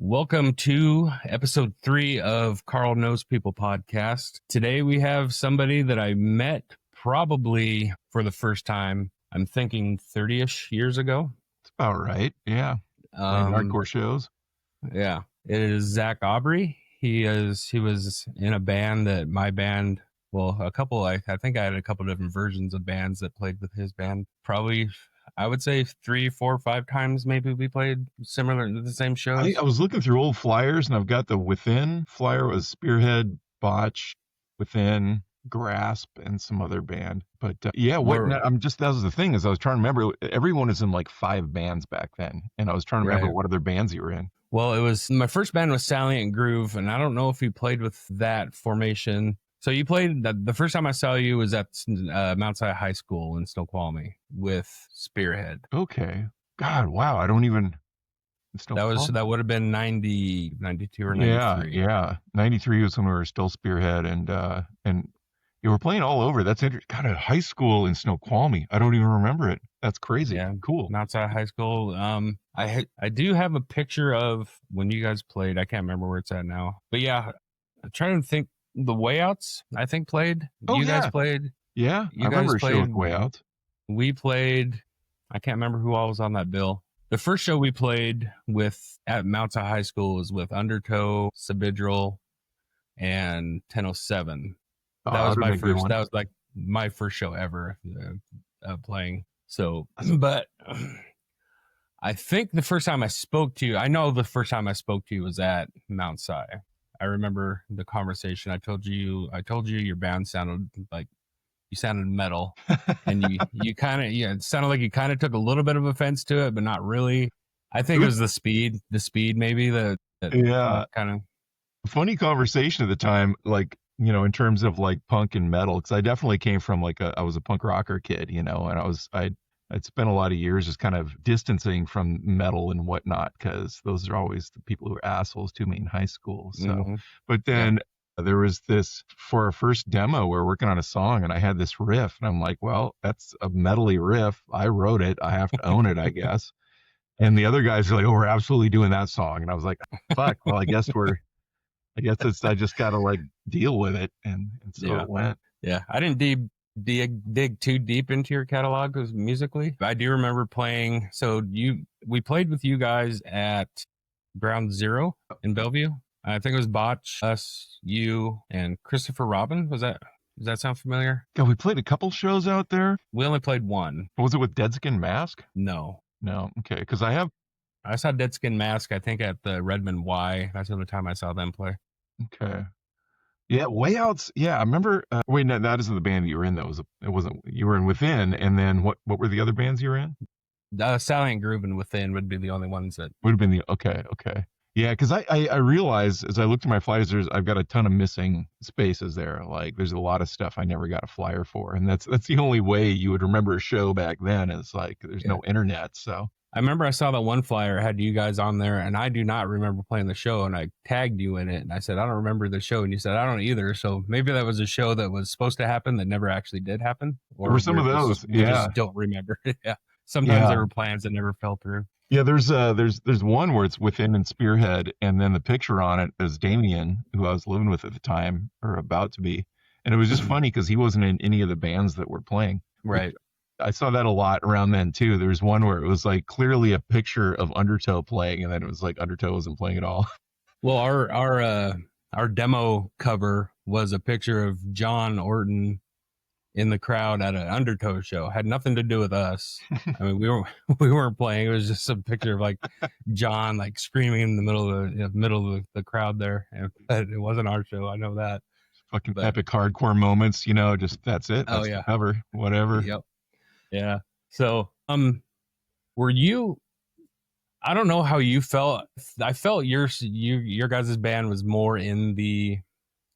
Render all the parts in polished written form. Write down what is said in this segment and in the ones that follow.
Welcome to episode 3 of Carl Knows People podcast. Today we have somebody that I met probably for the first time, I'm thinking 30-ish years ago. That's about right. Yeah. Playing hardcore shows. Yeah. It is Zaac Aubrey. He was in a band that my band, well, I think I had a couple different versions of bands that played with his band. Probably, I would say 3, 4, 5 times maybe we played similar to the same shows. I was looking through old flyers, and I've got the Within flyer. Was Spearhead, Botch, Within, Grasp, and some other band. But that was the thing, is I was trying to remember. Everyone was in like 5 bands back then, and I was trying to remember what other bands you were in. Well, it was my first band was Salient Groove, and I don't know if you played with that formation. So you played the first time I saw you was at Mount Sinai High School in Snoqualmie with Spearhead. Okay. God, wow. I don't even. That would have been 90, 92 or 93. Yeah. 93 was when we were still Spearhead, and you were playing all over. That's interesting. God, at high school in Snoqualmie. I don't even remember it. That's crazy. Yeah, cool. Mount Sinai High School. I do have a picture of when you guys played. I can't remember where it's at now. But yeah, I'm trying to think. The Wayouts, I think, played. Guys played. Yeah, I remember a show with Wayouts. We played. I can't remember who all was on that bill. The first show we played with at Mount Sinai High School was with Undertow, Sabidral, and 1007. That was my first. That was like my first show ever playing. So, but I think the first time I spoke to you, I know the first time I spoke to you was at Mount Sinai. I remember the conversation. I told you your band sounded like you sounded metal, and you kind of it sounded like you kind of took a little bit of offense to it, but not really. I think it was the speed maybe that kind of funny conversation at the time, like, in terms of like punk and metal, because I definitely came from I was a punk rocker kid, and I'd spent a lot of years just kind of distancing from metal and whatnot, because those are always the people who are assholes to me in high school. So, but then there was this, for our first demo, we were working on a song, and I had this riff, and I'm like, well, that's a metally riff. I wrote it. I have to own it, I guess. And the other guys are like, oh, we're absolutely doing that song. And I was like, fuck, well, I guess I just got to like deal with it. And so it went. Yeah. I didn't dig too deep into your catalog musically. I do remember playing. So we played with you guys at Ground Zero in Bellevue. I think it was Botch, us, you, and Christopher Robin. Does that sound familiar? Yeah, we played a couple shows out there. We only played one. Was it with Dead Skin Mask? No. Okay, because I saw Dead Skin Mask, I think, at the Redmond Y. That's the only time I saw them play. Okay. Yeah, Wayouts. Yeah, I remember. Wait, no, that isn't the band you were in. It wasn't. You were in Within, and then what were the other bands you were in? Salient Groove and Within would be the only ones that would have been the okay. Yeah, because I realized as I looked at my flyers, I've got a ton of missing spaces there. Like there's a lot of stuff I never got a flyer for, and that's the only way you would remember a show back then. Is like there's no internet. So I remember I saw that one flyer had you guys on there, and I do not remember playing the show, and I tagged you in it, and I said I don't remember the show, and you said I don't either. So maybe that was a show that was supposed to happen that never actually did happen, or were some of those. We just don't remember. Yeah, sometimes there were plans that never fell through. Yeah, there's one where it's Within and Spearhead, and then the picture on it is Damien, who I was living with at the time, or about to be, and it was just funny because he wasn't in any of the bands that were playing. Right. I saw that a lot around then too. There was one where it was like clearly a picture of Undertow playing, and then it was like Undertow wasn't playing at all. Well, our demo cover was a picture of John Orton in the crowd at an Undertow show. Had nothing to do with us. I mean, we weren't playing. It was just a picture of like John like screaming in the middle of the crowd there. And it wasn't our show. I know that. Fucking epic hardcore moments, just that's it. That's the cover, whatever. Yep. Yeah. So, were you? I don't know how you felt. I felt your guys' band was more in the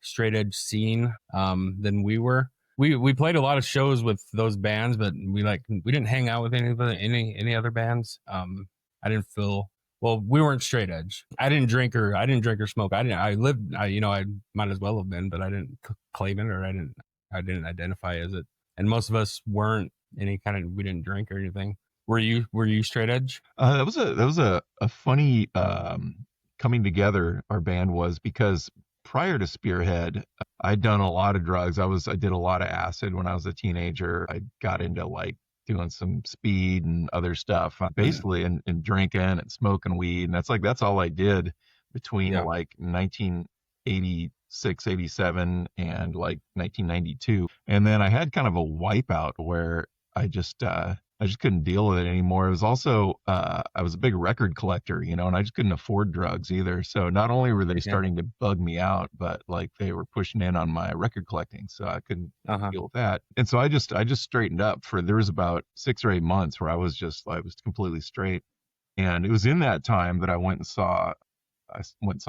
straight edge scene than we were. We played a lot of shows with those bands, but we didn't hang out with any other bands. I didn't feel we weren't straight edge. I didn't drink or smoke. I might as well have been, but I didn't claim it, or I didn't identify as it. And most of us weren't we didn't drink or anything. Were you straight edge? That was a funny coming together, our band was, because prior to Spearhead, I'd done a lot of drugs. I did a lot of acid when I was a teenager. I got into like doing some speed and other stuff, basically, and drinking and smoking weed. And that's all I did between Yeah. like 1986, 87 and like 1992. And then I had kind of a wipeout where I just couldn't deal with it anymore. It was also, I was a big record collector, and I just couldn't afford drugs either. So not only were they Yeah. starting to bug me out, but like they were pushing in on my record collecting. So I couldn't deal with that. And so I just straightened up there was about 6 or 8 months where I was completely straight. And it was in that time that I went and saw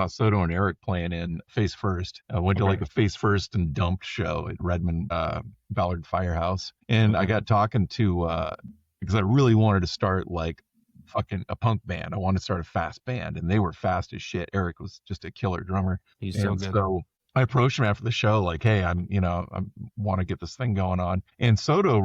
Soto and Eric playing in Face First. I went to like a Face First and Dumped show at Redmond, Ballard Firehouse. And I got talking to, because I really wanted to start like fucking a punk band. I wanted to start a fast band, and they were fast as shit. Eric was just a killer drummer. He's so good. So I approached him after the show, like, hey, I want to get this thing going on. And Soto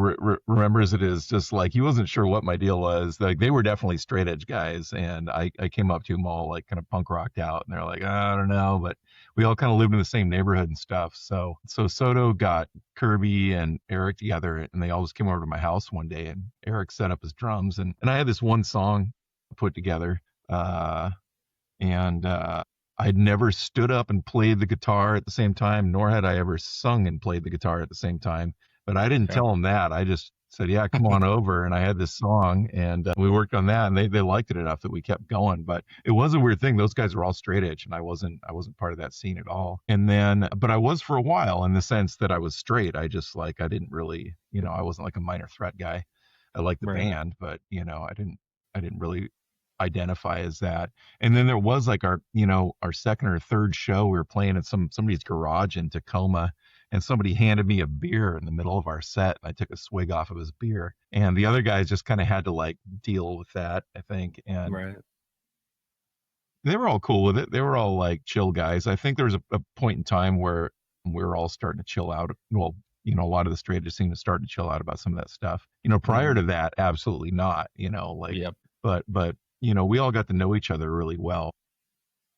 remembers it as just like, he wasn't sure what my deal was. Like, they were definitely straight edge guys. And I came up to them all like kind of punk rocked out, and they're like, I don't know, but we all kind of lived in the same neighborhood and stuff. So Soto got Kirby and Eric together, and they all just came over to my house one day, and Eric set up his drums, and I had this one song put together, and I'd never stood up and played the guitar at the same time, nor had I ever sung and played the guitar at the same time. But I didn't tell them that. I just said, yeah, come on over. And I had this song, and we worked on that, and they liked it enough that we kept going. But it was a weird thing. Those guys were all straight edge, and I wasn't part of that scene at all. And then, but I was for a while, in the sense that I was straight. I just like, I didn't really, I wasn't like a Minor Threat guy. I liked the band, but I didn't really identify as that. And then there was like our second or third show, we were playing at somebody's garage in Tacoma, and somebody handed me a beer in the middle of our set, and I took a swig off of his beer, and the other guys just kind of had to like deal with that, I think. And they were all cool with it. They were all like chill guys. I think there was a point in time where we were all starting to chill out. Well, a lot of the straight edge seemed to start to chill out about some of that stuff. Prior to that, absolutely not. But we all got to know each other really well.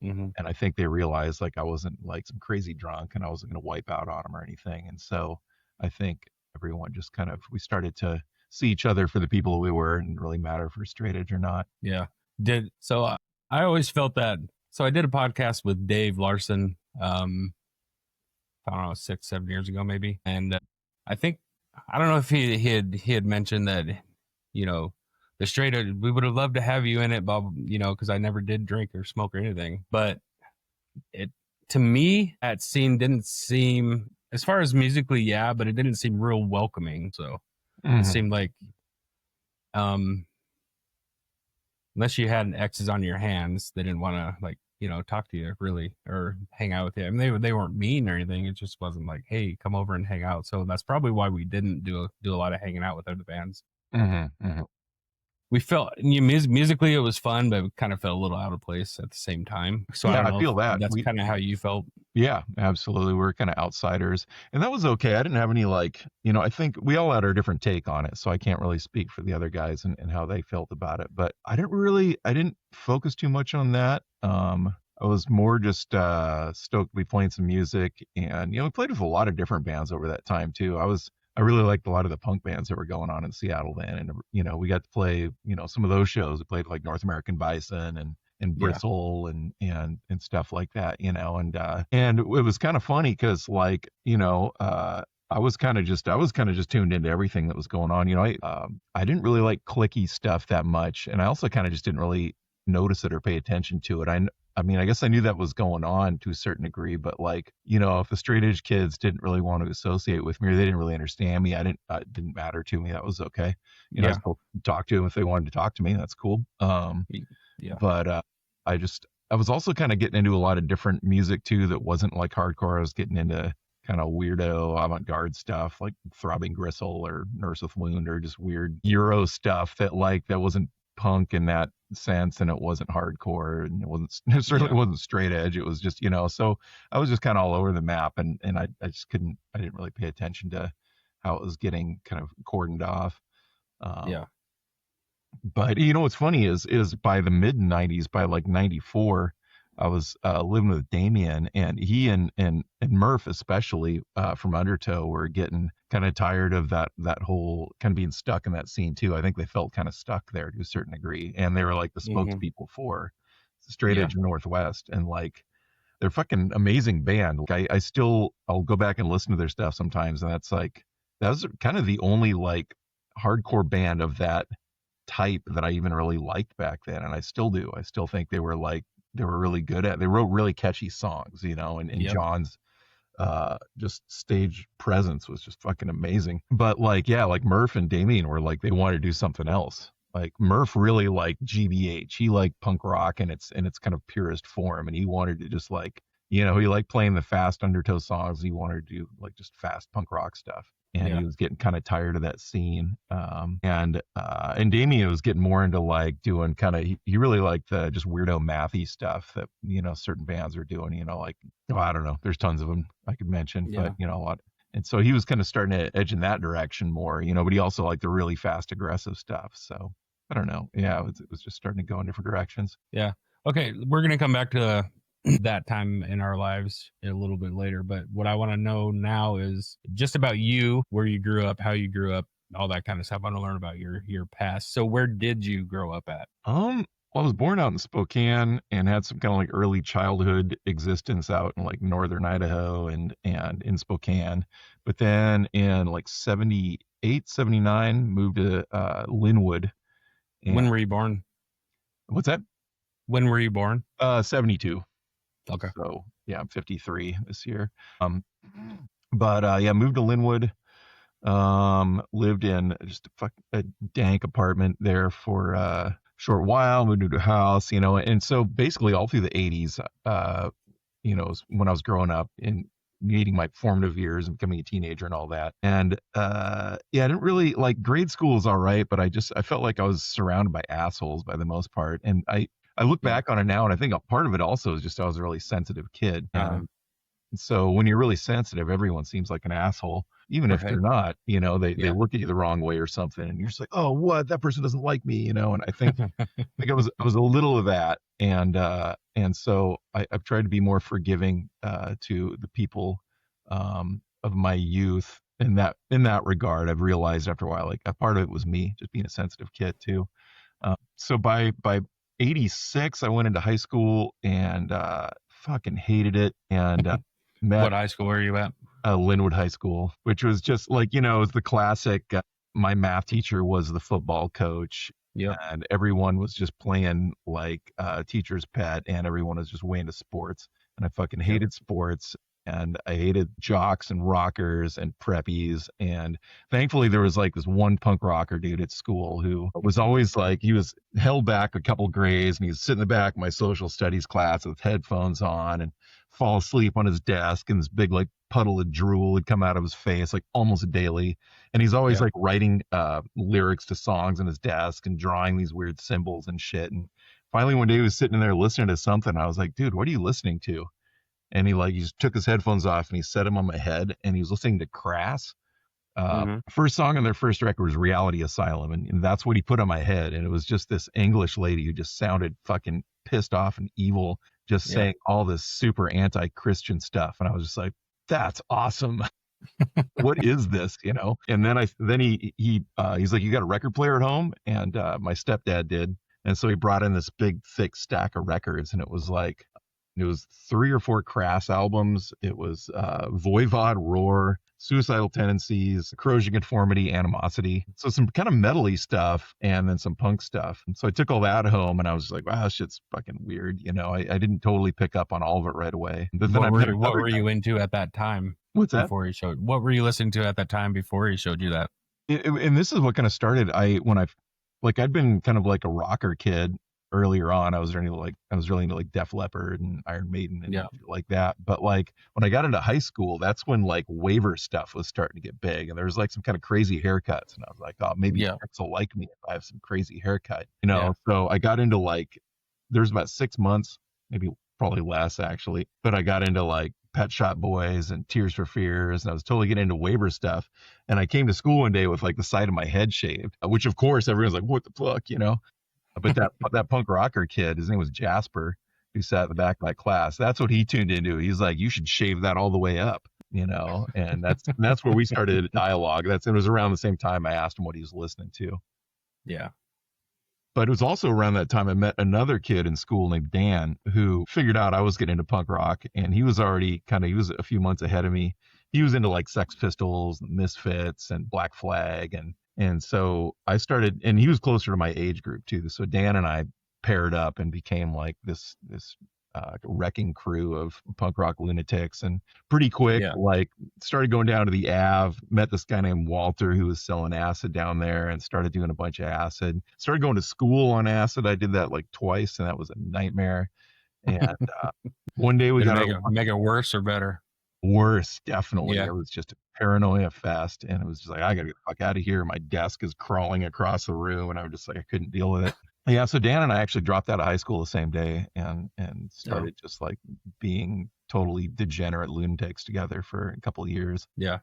And I think they realized like I wasn't like some crazy drunk, and I wasn't going to wipe out on them or anything. And so I think everyone just we started to see each other for the people we were, and it didn't really matter if we're straight edge or not. Yeah. I always felt that. So I did a podcast with Dave Larson, I don't know, 6-7 years ago, maybe. And I don't know if he had mentioned that, the straight edge, we would have loved to have you in it, Bob, because I never did drink or smoke or anything. But to me, that scene didn't seem, as far as musically, yeah, but it didn't seem real welcoming. So it seemed like, unless you had X's on your hands, they didn't want to talk to you really or hang out with you. I mean, they weren't mean or anything. It just wasn't like, hey, come over and hang out. So that's probably why we didn't do a lot of hanging out with other bands. We felt musically it was fun, but it kind of felt a little out of place at the same time. So yeah, I feel that. That's kind of how you felt. Yeah, absolutely. We're kind of outsiders, and that was okay. I didn't have any I think we all had our different take on it, so I can't really speak for the other guys and how they felt about it. But I didn't focus too much on that. I was more just stoked to be playing some music, and we played with a lot of different bands over that time too. I really liked a lot of the punk bands that were going on in Seattle then. And, we got to play, some of those shows. We played like North American Bison and Bristle and stuff like that, and it was kind of funny because I was kind of just tuned into everything that was going on. I didn't really like clicky stuff that much. And I also kind of just didn't really notice it or pay attention to it. I mean, I guess I knew that was going on to a certain degree, but if the straight edge kids didn't really want to associate with me, or they didn't really understand me, it didn't matter to me. That was okay. I still talk to them if they wanted to talk to me. That's cool. But I was also kind of getting into a lot of different music too that wasn't like hardcore. I was getting into kind of weirdo avant-garde stuff like Throbbing Gristle or Nurse with Wound, or just weird Euro stuff that wasn't punk in that sense, and it wasn't hardcore, and it certainly wasn't straight edge. It was just, so I was just kind of all over the map, and I didn't really pay attention to how it was getting kind of cordoned off. But what's funny is by the mid 90s, by like 94, I was living with Damien, and he and Murph especially from Undertow were getting kind of tired of that whole kind of being stuck in that scene too. I think they felt kind of stuck there to a certain degree, and they were like the Hmm. spokespeople for Straight Yeah. Edge Northwest, and like they're fucking amazing band. Like I'll go back and listen to their stuff sometimes, and that was kind of the only like hardcore band of that type that I even really liked back then, and I still do. I still think they were really good at. They wrote really catchy songs, you know, and Yep. John's just stage presence was just fucking amazing. But like, yeah, like Murph and Damien were like they wanted to do something else. Like Murph really liked GBH. He liked punk rock in its kind of purest form, and he wanted to just like, you know, he liked playing the fast Undertow songs. He wanted to do like just fast punk rock stuff, and Yeah. he was getting kind of tired of that scene. And Damien was getting more into like doing kind of he really liked the just weirdo mathy stuff that, you know, certain bands are doing. You know, like, oh, I don't know, there's tons of them I could mention, but Yeah. you know, a lot. And so he was kind of starting to edge in that direction more, you know, but he also liked the really fast, aggressive stuff. So I don't know. Yeah, it was just starting to go in different directions. Yeah. Okay. We're going to come back to that time in our lives a little bit later. But what I want to know now is just about you, where you grew up, how you grew up, all that kind of stuff. I want to learn about your past. So where did you grow up at? Well, I was born out in Spokane and had some kind of like early childhood existence out in like northern Idaho and in Spokane. But then in like 78, 79, moved to Linwood. And When were you born? what's that? When were you born? 72. Okay. So yeah, I'm 53 this year. Um, but yeah, moved to Linwood. Lived in just a dank apartment there for a short while. Moved into a house, you know, and so basically all through the 80s, you know, when I was growing up and needing my formative years and becoming a teenager and all that. And yeah, I didn't really like grade school is all right, but I felt like I was surrounded by assholes by the most part. And I look Yeah. back on it now, and I think a part of it also is just I was a really sensitive kid. Uh-huh. And so when you're really sensitive, everyone seems like an asshole, even if they're Right. not. You know, they Yeah. look at you the wrong way or something, and you're just like, oh, what? That person doesn't like me, you know. And I think I was a little of that, and so I've tried to be more forgiving to the people of my youth in that regard. I've realized after a while, like a part of it was me just being a sensitive kid too. So by 86, I went into high school and fucking hated it and met What high school were you at? Linwood High School, which was just like, you know, it was the classic. My math teacher was the football coach, Yep. and everyone was just playing like teacher's pet, and everyone was just way into sports. And I fucking Yep. hated sports, and I hated jocks and rockers and preppies. And thankfully, there was like this one punk rocker dude at school who was always like, he was held back a couple grades, and he was sitting in the back of my social studies class with headphones on and fall asleep on his desk, and this big like puddle of drool would come out of his face like almost daily. And he's always Yeah. like writing lyrics to songs on his desk and drawing these weird symbols and shit. And finally one day he was sitting there listening to something. I was like, dude, what are you listening to? And he just took his headphones off and he set them on my head, and he was listening to Crass. Mm-hmm. First song on their first record was Reality Asylum, and that's what he put on my head. And it was just this English lady who just sounded fucking pissed off and evil, just Yeah. saying all this super anti-Christian stuff. And I was just like, that's awesome. What is this, you know? And then he's like, you got a record player at home? And my stepdad did. And so he brought in this big thick stack of records, and it was 3 or 4 Crass albums. It was Voivod, Roar, Suicidal Tendencies, Corrosion Conformity, Animosity. So some kind of metal-y stuff, and then some punk stuff. And so I took all that home, and I was like, wow, this shit's fucking weird. You know, I didn't totally pick up on all of it right away. But then I met What another were guy. you into at that time What's that? before he showed? What were you listening to at that time before he showed you that? And this is what kind of started. I'd been kind of like a rocker kid earlier on. I was really into like Def Leppard and Iron Maiden and Yeah. shit like that. But like when I got into high school, that's when like waiver stuff was starting to get big, and there was like some kind of crazy haircuts, and I was like, oh, maybe Yeah. chicks will like me if I have some crazy haircut, you know. Yeah. So I got into like there's about 6 months, maybe probably less actually, but I got into like Pet Shop Boys and Tears for Fears, and I was totally getting into waiver stuff. And I came to school one day with like the side of my head shaved, which of course everyone's like, what the fuck, you know? But that punk rocker kid, his name was Jasper. who sat at the back of my class. That's what he tuned into. He's like, you should shave that all the way up, and that's where we started a dialogue. It was around the same time I asked him what he was listening to. Yeah. But it was also around that time I met another kid in school named Dan who figured out I was getting into punk rock, and he was a few months ahead of me. He was into like Sex Pistols, Misfits, and Black Flag, and so I started, and he was closer to my age group too. So Dan and I paired up and became like this wrecking crew of punk rock lunatics, and pretty quick, like started going down to the Ave, met this guy named Walter who was selling acid down there, and started doing a bunch of acid. Started going to school on acid. I did that like twice, and that was a nightmare. And one day we got make it worse or better. Worse, definitely. It was just a paranoia fest, and it was just like, I gotta get the fuck out of here. My desk is crawling across the room, and I was just like, I couldn't deal with it. Yeah, so Dan and I actually dropped out of high school the same day, and started just like being totally degenerate lunatics together for a couple of years. Yeah.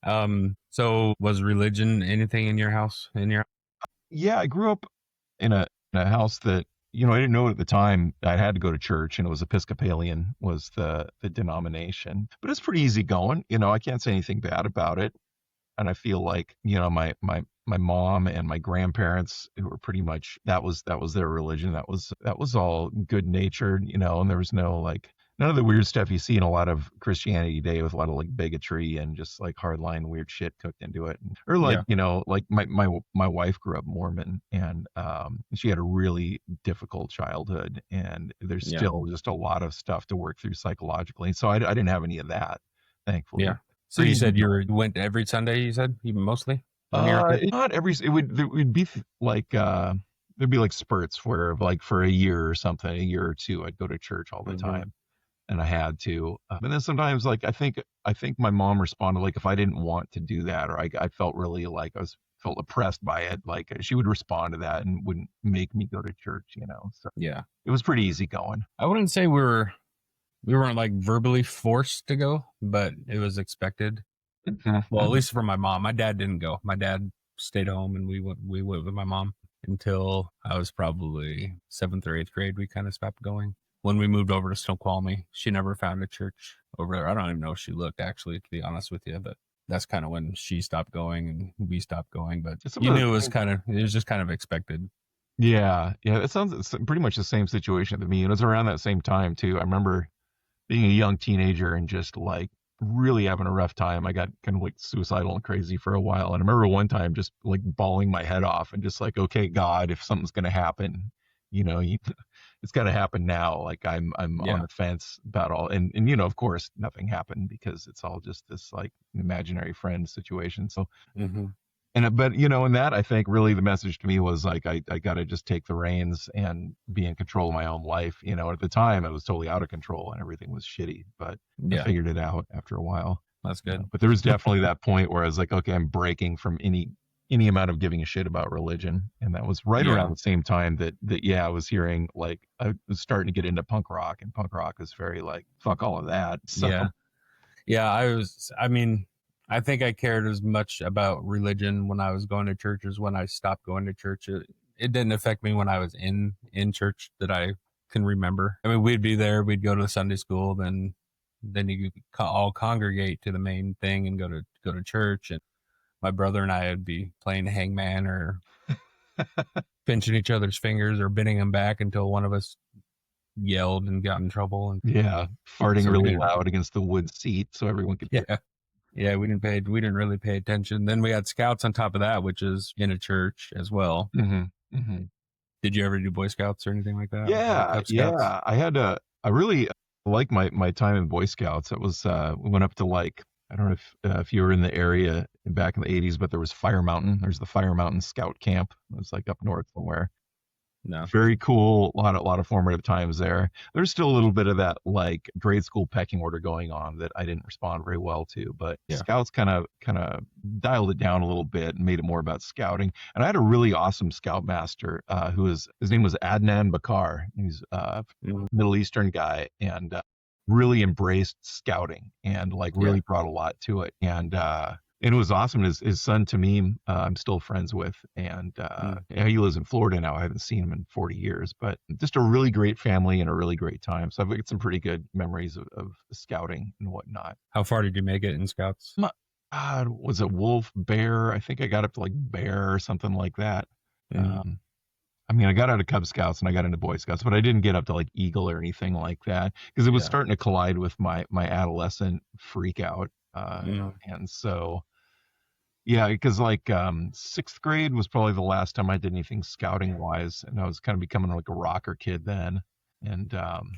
So was religion anything in your house? Yeah, I grew up in a house that, I didn't know it at the time. I had to go to church, and it was Episcopalian was the denomination, but it's pretty easy going. I can't say anything bad about it. And I feel like, my mom and my grandparents, who were pretty much, that was their religion. That was all good natured, and there was none of the weird stuff you see in a lot of Christianity today, with a lot of like bigotry and just like hardline weird shit cooked into it. Or like, like my wife grew up Mormon, and she had a really difficult childhood, and there's still just a lot of stuff to work through psychologically. So I didn't have any of that, thankfully. Yeah. So you said you went every Sunday, you said, even mostly? Not every, it would be like, there'd be like spurts where like for a year or 2, I'd go to church all the time, and I had to. But then sometimes, like, I think my mom responded, like, if I didn't want to do that, or I felt really like felt oppressed by it, like she would respond to that and wouldn't make me go to church, So yeah, it was pretty easy going. I wouldn't say we weren't like verbally forced to go, but it was expected. Well, at least for my mom. My dad didn't go. My dad stayed home, and we went with my mom until I was probably 7th or 8th grade. We kind of stopped going. When we moved over to Snoqualmie, she never found a church over there. I don't even know if she looked, actually, to be honest with you, but that's kind of when she stopped going and we stopped going. But you knew it was just kind of expected. Yeah. It sounds pretty much the same situation to me. And it was around that same time too. I remember being a young teenager and just like really having a rough time. I got kind of like suicidal and crazy for a while. And I remember one time just like bawling my head off and just like, okay, God, if something's going to happen, it's got to happen now. Like I'm on the fence about all, and of course nothing happened because it's all just this like imaginary friend situation. So, but in that, I think really the message to me was like, I got to just take the reins and be in control of my own life. At the time I was totally out of control and everything was shitty, but I figured it out after a while. That's good. But there was definitely that point where I was like, okay, I'm breaking from any amount of giving a shit about religion. And that was right around the same time that I was hearing, like, I was starting to get into punk rock, and punk rock was very like, fuck all of that. So. I think I cared as much about religion when I was going to church as when I stopped going to church. It didn't affect me when I was in church that I can remember. I mean, we'd be there, we'd go to Sunday school, then you all congregate to the main thing and go to church. And my brother and I would be playing hangman or pinching each other's fingers or bending them back until one of us yelled and got in trouble. And farting really loud against the wood seat so everyone could hear. Yeah, we didn't really pay attention. Then we had scouts on top of that, which is in a church as well. Did you ever do Boy Scouts or anything like that? Yeah. I really like my time in Boy Scouts. It was we went up to, like, I don't know if you were in the area back in the 80s, but there was Fire Mountain. There's the Fire Mountain Scout Camp. It was like up north somewhere. No. Very cool. A lot of formative times there. There's still a little bit of that like grade school pecking order going on that I didn't respond very well to, but Scouts kind of dialed it down a little bit and made it more about scouting. And I had a really awesome scoutmaster his name was Adnan Bakar. He's a Middle Eastern guy, and really embraced scouting and like really brought a lot to it. And And it was awesome. His son Tamim, I'm still friends with, and Mm. yeah, he lives in Florida now. I haven't seen him in 40 years, but just a really great family and a really great time. So I've got some pretty good memories of scouting and whatnot. How far did you make it in Scouts? Was it wolf, bear? I think I got up to like bear or something like that. Mm. I mean, I got out of Cub Scouts and I got into Boy Scouts, but I didn't get up to like Eagle or anything like that because it was Yeah. starting to collide with my adolescent freak out. Mm. And so, yeah, because like sixth grade was probably the last time I did anything scouting wise, and I was kind of becoming like a rocker kid then. And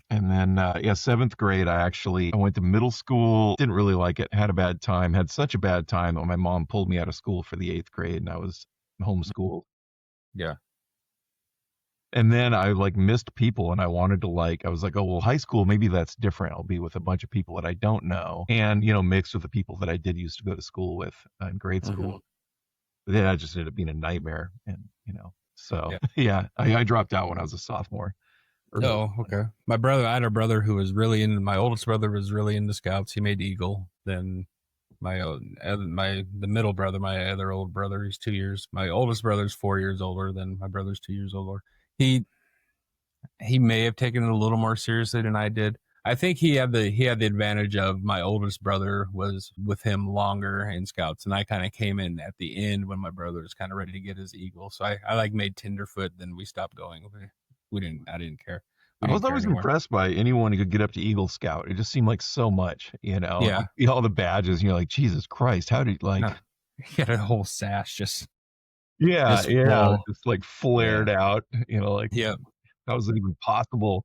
then yeah, seventh grade I went to middle school, didn't really like it, had a bad time, had such a bad time that my mom pulled me out of school for the eighth grade, and I was homeschooled. Yeah. And then I like missed people and I wanted to I was like, oh, well, high school, maybe that's different. I'll be with a bunch of people that I don't know and, mixed with the people that I did used to go to school with in grade Hmm. school. But then I just ended up being a nightmare. And, so Yeah. yeah, I dropped out when I was a sophomore. Early Oh, on. okay. I had a brother who was my oldest brother was really into Scouts. He made Eagle. Then the middle brother, my other old brother, he's 2 years. My oldest brother's 4 years older than my brother's 2 years older. He he may have taken it a little more seriously than I did. I think he had the advantage of my oldest brother was with him longer in Scouts, and I kind of came in at the end when my brother was kind of ready to get his Eagle. So I like made Tenderfoot, then we stopped going. We didn't. I didn't care. We I was didn't care always anymore. impressed by anyone who could get up to Eagle Scout. It just seemed like so much, and Yeah. you see all the badges, and you're like, Jesus Christ, how did No, he had a whole sash yeah, just yeah, full. just like Yeah. flared out, like Yeah. how was it even possible?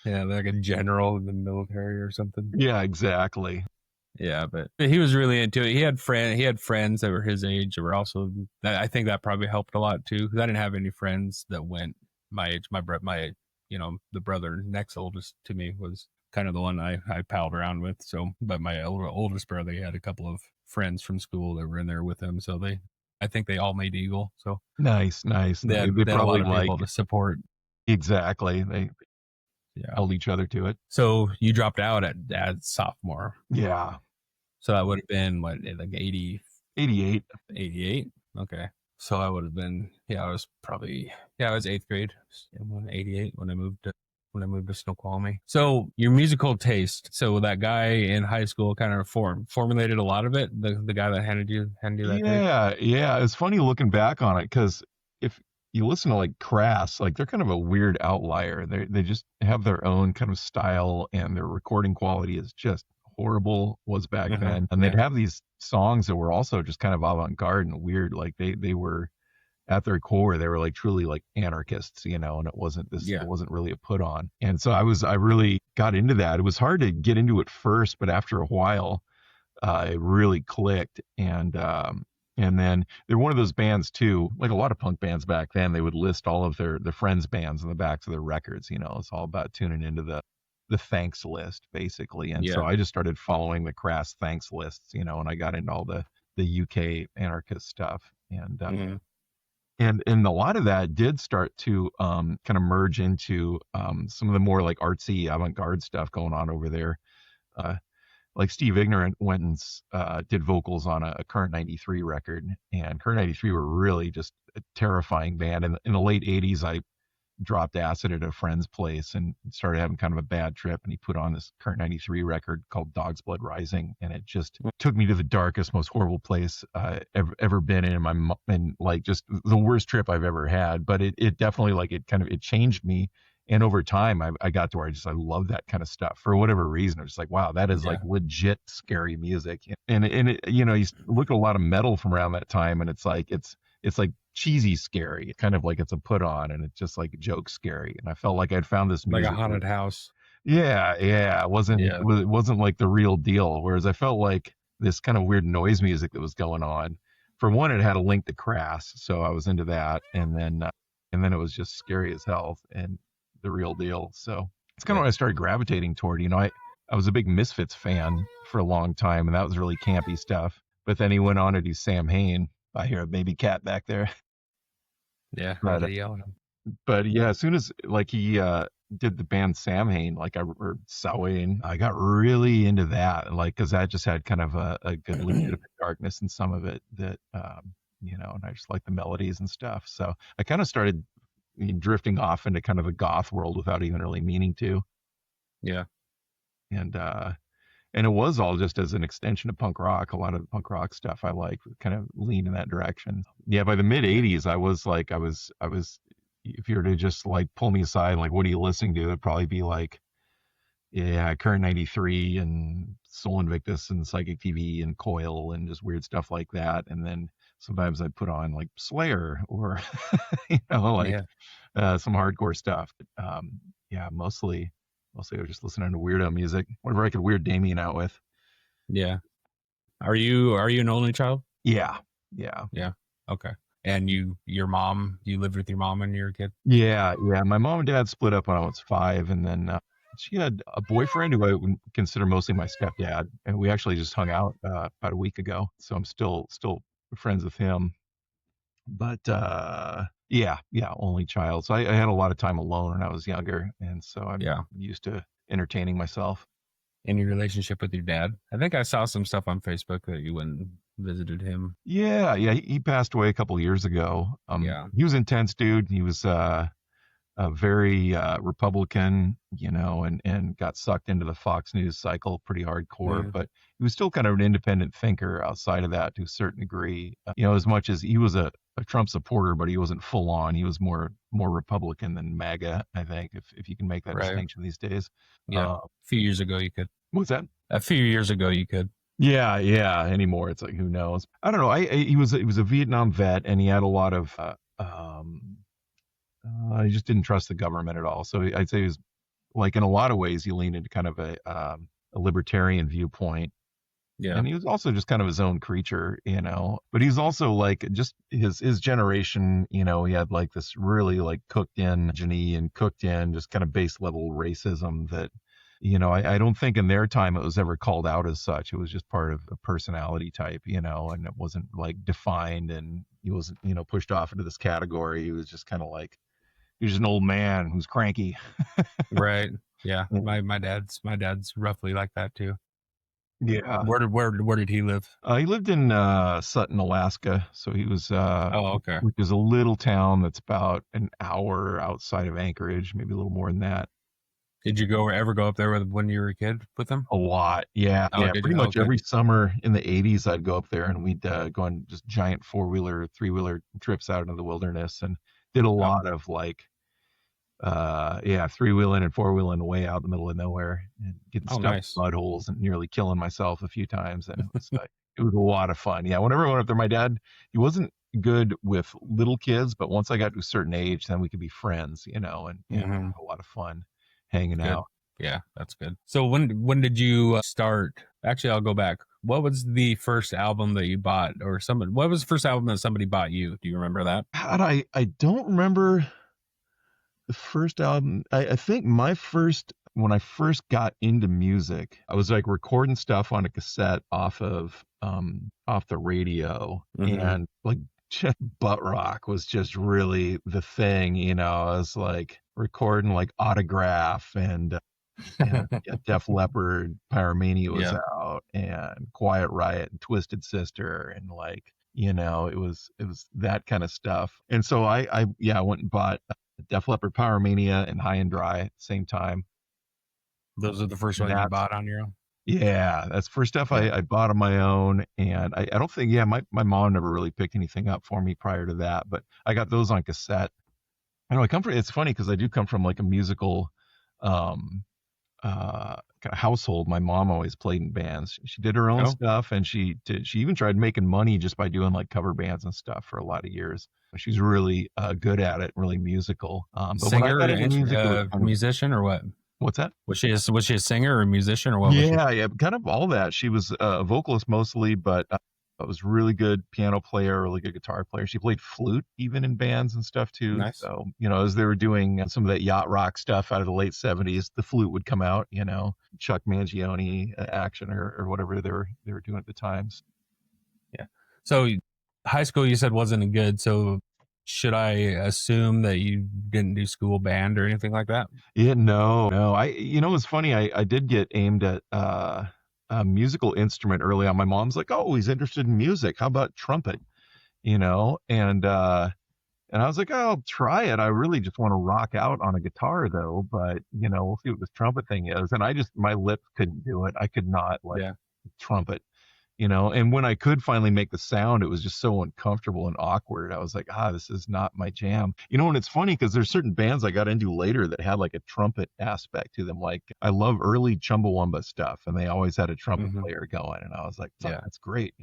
Yeah. Like a general in the military or something. Yeah, exactly. Yeah, but he was really into it. He had friends that were his age that were also. I think that probably helped a lot too because I didn't have any friends that went my age. The brother next oldest to me was kind of the one I palled around with. So, but my oldest brother, he had a couple of friends from school that were in there with him. So I think they all made Eagle. So Nice, nice. they They had, they they had a lot probably of people to support. exactly. They Yeah. held each other to it. So you dropped out at sophomore. Yeah. So that would have been what, like 80, 88. 88? Okay. So I would have been, I was probably, I was eighth grade, 88 when I moved to Snoqualmie. So your musical taste. So that guy in high school kind of formulated a lot of it. The guy that handed you that tape. Yeah, yeah. It's funny looking back on it because if you listen to like Crass, like they're kind of a weird outlier. They just have their own kind of style, and their recording quality is just horrible was back Uh-huh. then. And they'd Yeah. have these songs that were also just kind of avant-garde and weird. Like they were at their core, they were like truly like anarchists, and it Yeah. wasn't really a put on. And so I really got into that. It was hard to get into it first, but after a while, it really clicked. And then they're one of those bands too, like a lot of punk bands back then, they would list all of their friends' bands on the backs of their records. It's all about tuning into the thanks list basically. And so Yeah. I just started following the Crass thanks lists, and I got into all the UK anarchist stuff. Mm-hmm. And a lot of that did start to kind of merge into some of the more like artsy avant-garde stuff going on over there. Uh, like Steve Ignorant went and did vocals on a Current 93 record, and Current 93 were really just a terrifying band. And in the late 80s, I dropped acid at a friend's place and started having kind of a bad trip, and he put on this Current 93 record called Dog's Blood Rising, and it just took me to the darkest, most horrible place ever been in and like just the worst trip I've ever had. But it definitely like it changed me. And over time, I got to where I love that kind of stuff for whatever reason. I was just like, wow, that is Yeah. like legit scary music. And you look at a lot of metal from around that time, and it's like cheesy scary, kind of like it's a put on, and it's just like joke scary. And I felt like I'd found this Like a music. haunted house. Yeah, yeah, Yeah. it wasn't like the real deal. Whereas I felt like this kind of weird noise music that was going on. For one, it had a link to Crass, so I was into that, and then it was just scary as hell and the real deal. So it's kind of Yeah. what I started gravitating toward. I was a big Misfits fan for a long time, and that was really campy stuff. But then he went on to do Sam Hain. I hear a baby cat back there. Yeah. But They yell at him. But yeah, as soon as like he did the band Samhain, like or Samhain, I got really into that, like because that just had kind of a good legitimate darkness in some of it that and I just like the melodies and stuff. So I kind of started drifting off into kind of a goth world without even really meaning to, Yeah. and and it was all just as an extension of punk rock. A lot of the punk rock stuff I like kind of lean in that direction. Yeah, by the mid Yeah. '80s, I was. If you were to just like pull me aside, like what are you listening to? It'd probably be like, yeah, Current 93 and Soul Invictus and Psychic TV and Coil and just weird stuff like that. And then sometimes I'd put on like Slayer or like Yeah. some hardcore stuff. But, yeah, mostly I was just listening to weirdo music, whatever I could weird Damien out with. Yeah. Are you an only child? Yeah. Yeah. Yeah. Okay. And you lived with your mom when you were a kid? Yeah. Yeah. My mom and dad split up when I was 5. And then she had a boyfriend who I would consider mostly my stepdad. And we actually just hung out about a week ago. So I'm still friends with him. But yeah, only child. So I had a lot of time alone when I was younger. And so I'm Yeah. used to entertaining myself. Any relationship with your dad? I think I saw some stuff on Facebook that you went and visited him. Yeah. Yeah. He passed away a couple of years ago. Yeah. He was intense, dude. He was, a very Republican, and got sucked into the Fox News cycle pretty hardcore. Yeah. But he was still kind of an independent thinker outside of that to a certain degree. As much as he was a Trump supporter, but he wasn't full on. He was more Republican than MAGA, I think, if you can make that Right. distinction these days. Yeah. Uh, A few years ago you could. what's that? A few years ago you could. Yeah, yeah. Anymore, it's like who knows? I don't know. He was a Vietnam vet, and he had a lot of he just didn't trust the government at all. So I'd say he was like in a lot of ways he leaned into kind of a libertarian viewpoint, Yeah. and he was also just kind of his own creature, but he's also like just his generation, he had like this really like cooked in misogyny and cooked in just kind of base level racism that I don't think in their time it was ever called out as such. It was just part of a personality type, and it wasn't like defined, and he wasn't pushed off into this category. He was just kind of like he was just an old man who's cranky. Right. Yeah. My dad's roughly like that too. Yeah. Where did he live? He lived in Sutton, Alaska. So he was, Oh, okay. which is a little town that's about an hour outside of Anchorage, maybe a little more than that. Did you ever go up there when you were a kid with him? A lot. Yeah. Oh, Yeah. did Pretty you? much Okay. every summer in the '80s, I'd go up there and we'd go on just giant 4-wheeler, 3-wheeler trips out into the wilderness and did a Oh, lot of like, yeah, 3-wheeling and 4-wheeling way out in the middle of nowhere and getting oh, stuck nice. in mud holes and nearly killing myself a few times. And it was a lot of fun. Yeah, whenever I went up there, my dad, he wasn't good with little kids, but once I got to a certain age, then we could be friends, and Hmm. have a lot of fun hanging Good. out. Yeah, that's good. So when did you start? Actually, I'll go back. What was the first album that you bought, or somebody? What was the first album that somebody bought you? Do you remember that? God, I don't remember the first album. I think my first when I first got into music, I was like recording stuff on a cassette off the radio, Hmm. and like just butt rock was just really the thing. I was like recording like Autograph and yeah, Def Leppard, Pyromania was Yeah. out, and Quiet Riot and Twisted Sister, and like it was that kind of stuff. And so I went and bought Def Leppard, Pyromania, and High and Dry at the same time. Those are the first And ones you that's bought on your own. yeah, that's first stuff Yeah. I bought on my own, and I don't think yeah my mom never really picked anything up for me prior to that, but I got those on cassette. I know I come from. It's funny because I do come from like a musical um kind of household. My mom always played in bands. She did her own Oh, stuff, and she even tried making money just by doing like cover bands and stuff for a lot of years. She's really good at it, really musical. But when I singer, got into music, it was kind of musician, or what? what's that? Was she a singer or a musician, or what was she? Yeah, yeah, kind of all that. She was a vocalist mostly, but was really good piano player, really good guitar player. She played flute even in bands and stuff too. Nice. So, as they were doing some of that yacht rock stuff out of the late '70s, the flute would come out, Chuck Mangione action or whatever they were doing at the times. Yeah. So high school you said wasn't good. So Should I assume that you didn't do school band or anything like that? Yeah, no. It's funny. I did get aimed at a musical instrument early on. My mom's like, "Oh, he's interested in music. How about trumpet?" You know, and I was like, "Oh, I'll try it. I really just want to rock out on a guitar, though. But we'll see what this trumpet thing is." And my lips couldn't do it. I could not like Yeah. trumpet. And when I could finally make the sound, it was just so uncomfortable and awkward. I was like, this is not my jam. And it's funny because there's certain bands I got into later that had like a trumpet aspect to them. Like I love early Chumbawamba stuff, and they always had a trumpet Hmm. player going, and I was like, Yeah. that's great.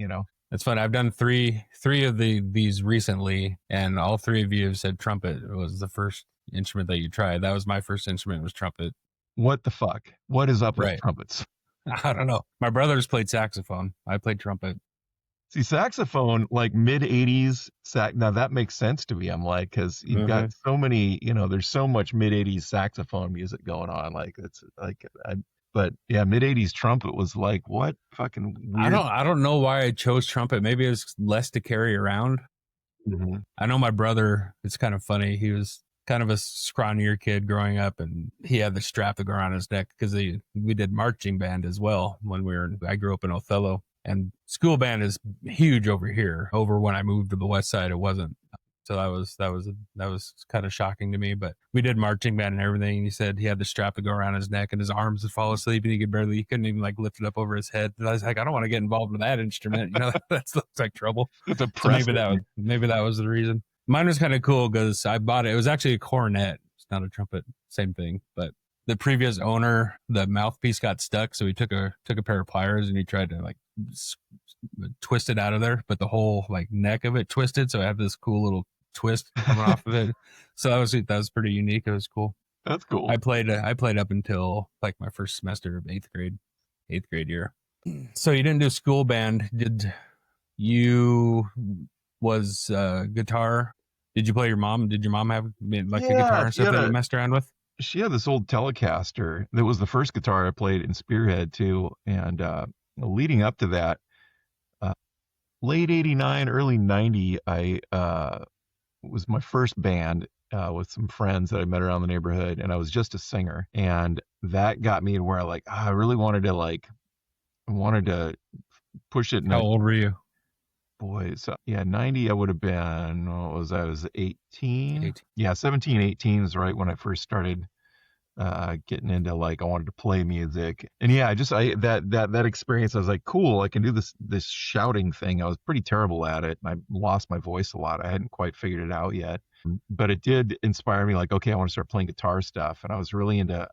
It's fun. I've done three of these recently, and all three of you have said trumpet was the first instrument that you tried. That was my first instrument, was trumpet. What the fuck? What is up with Right. trumpets? I don't know. My brothers played saxophone. I played trumpet. See, saxophone, like mid 80s now that makes sense to me. I'm like, because you've got Hmm. so many, there's so much mid 80s saxophone music going on. Like, it's like, but yeah, mid 80s trumpet was like, what fucking weird. I don't know why I chose trumpet. Maybe it was less to carry around. Mhm. I know my brother, it's kind of funny. He was kind of a scrawnier kid growing up, and he had the strap to go around his neck because we did marching band as well when I grew up in Othello, and school band is huge over here. Over when I moved to the west side, it wasn't. So that was kind of shocking to me. But we did marching band and everything. And he said he had the strap to go around his neck, and his arms would fall asleep, and he couldn't even like lift it up over his head. And I was like, I don't want to get involved in that instrument. That looks like trouble. It's So maybe oppressive. that was the reason. Mine was kind of cool because I bought it. It was actually a cornet. It's not a trumpet. Same thing. But the previous owner, the mouthpiece got stuck, so he took a pair of pliers and he tried to like twist it out of there, but the whole like neck of it twisted, so I have this cool little twist coming off of it. So that was pretty unique. It was cool. That's cool. I played up until like my first semester of eighth grade year. So you didn't do school band. Did you? Was guitar? Did you play your mom? Did your mom have like the Yeah, guitar and stuff that you messed around with? she had this old Telecaster that was the first guitar I played in Spearhead too. And leading up to that, uh, late 89, early 90, I was my first band with some friends that I met around the neighborhood, and I was just a singer. And that got me to where I really I wanted to push it in How a old were you? boy. So yeah, 90, I would have been, I was 18. 18. Yeah, 17, 18 is right when I first started getting into like I wanted to play music. And yeah, that experience, I was like, cool, I can do this shouting thing. I was pretty terrible at it, and I lost my voice a lot. I hadn't quite figured it out yet, but it did inspire me, like, okay, I want to start playing guitar stuff. And I was really into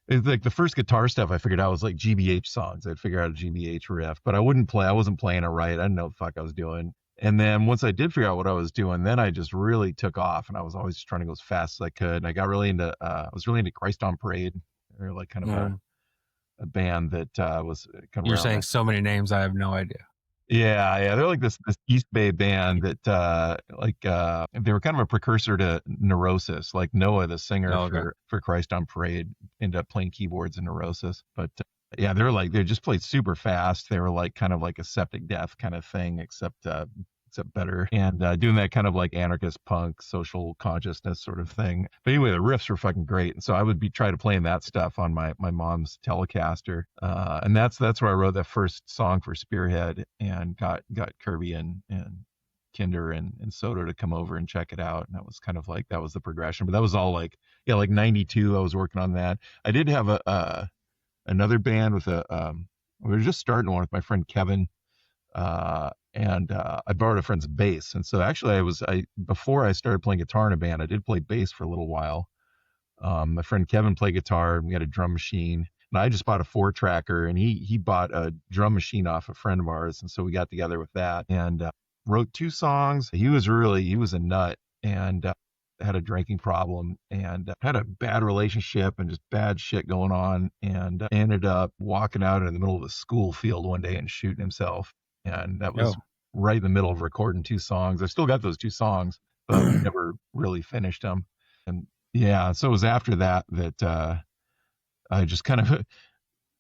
it's like the first guitar stuff I figured out was like GBH songs. I'd figure out a GBH riff, but I wasn't playing it right. I didn't know what the fuck I was doing. And then once I did figure out what I was doing, then I just really took off, and I was always just trying to go as fast as I could. And I got really into, I was really into Christ on Parade, or like kind of Mm. a band that was kind of You're around saying that. so many names, I have no idea. Yeah, they're like this East Bay band that they were kind of a precursor to Neurosis. Like Noah, the singer Oh, okay. for Christ on Parade, ended up playing keyboards in Neurosis. But yeah, they just played super fast. They were like kind of like a Septic Death kind of thing, except better, and doing that kind of like anarchist punk social consciousness sort of thing. But anyway, the riffs were fucking great, and so I would be trying to playing that stuff on my mom's Telecaster, and that's where I wrote that first song for Spearhead, and got Kirby and Kinder and Soto to come over and check it out. And that was kind of like, that was the progression. But that was all like, yeah, like 92, I was working on that. I did have another band with we were just starting one with my friend Kevin, and I borrowed a friend's bass. And so actually before I started playing guitar in a band, I did play bass for a little while. My friend Kevin played guitar, and we had a drum machine, and I just bought a 4-tracker, and he bought a drum machine off a friend of ours. And so we got together with that, and wrote 2 songs. He was a nut, and had a drinking problem, and had a bad relationship and just bad shit going on, and ended up walking out in the middle of a school field one day and shooting himself. And that was right in the middle of recording 2 songs. I still got those 2 songs, but we never really finished them. And yeah, so it was after that I just kind of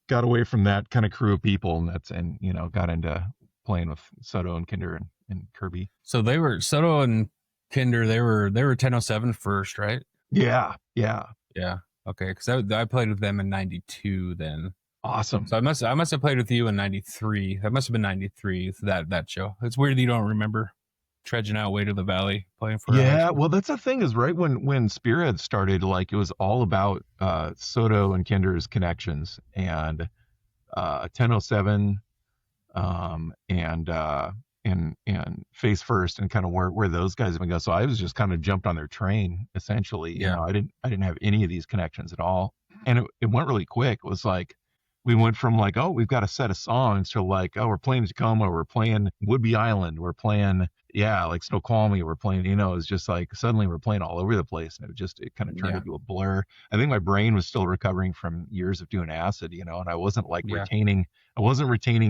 got away from that kind of crew of people, and got into playing with Soto and Kinder and Kirby. So they were Soto and Kinder, they were 1007 first, right? Yeah, yeah. Yeah. Okay, because I played with them in '92 then. Awesome. So I must have played with you in '93. That must have been '93. That show. It's weird that you don't remember trudging out way to the valley playing for a high Yeah, school. well, that's the thing is right when Spearhead started, like it was all about Soto and Kinder's connections and 1007 and Face First and kind of where those guys have been go. So I was just kind of jumped on their train essentially. You Yeah. know, I didn't have any of these connections at all, and it went really quick. It was like we went from like, oh, we've got a set of songs to like, oh, we're playing Tacoma, we're playing Woodby Island, we're playing like Snoqualmie, we're playing. You know, it's just like suddenly we're playing all over the place, and it kind of turned Yeah. into a blur. I think my brain was still recovering from years of doing acid, you know, and I wasn't like Yeah. retaining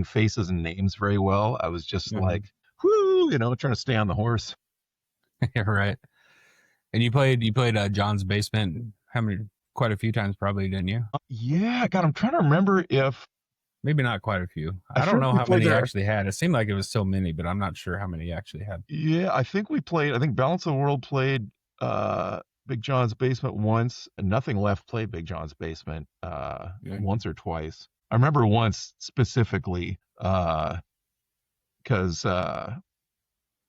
faces and names very well. I was just like, whoo, you know, trying to stay on the horse. Yeah, right. And you played John's Basement quite a few times probably, didn't you? Yeah, God, I'm trying to remember if maybe not quite a few. I don't think know we how played many there. actually had. It seemed like it was so many, but I'm not sure how many actually had. Yeah, I think Balance of the World played Big John's Basement once, and Nothing Left played Big John's Basement once or twice. I remember once specifically because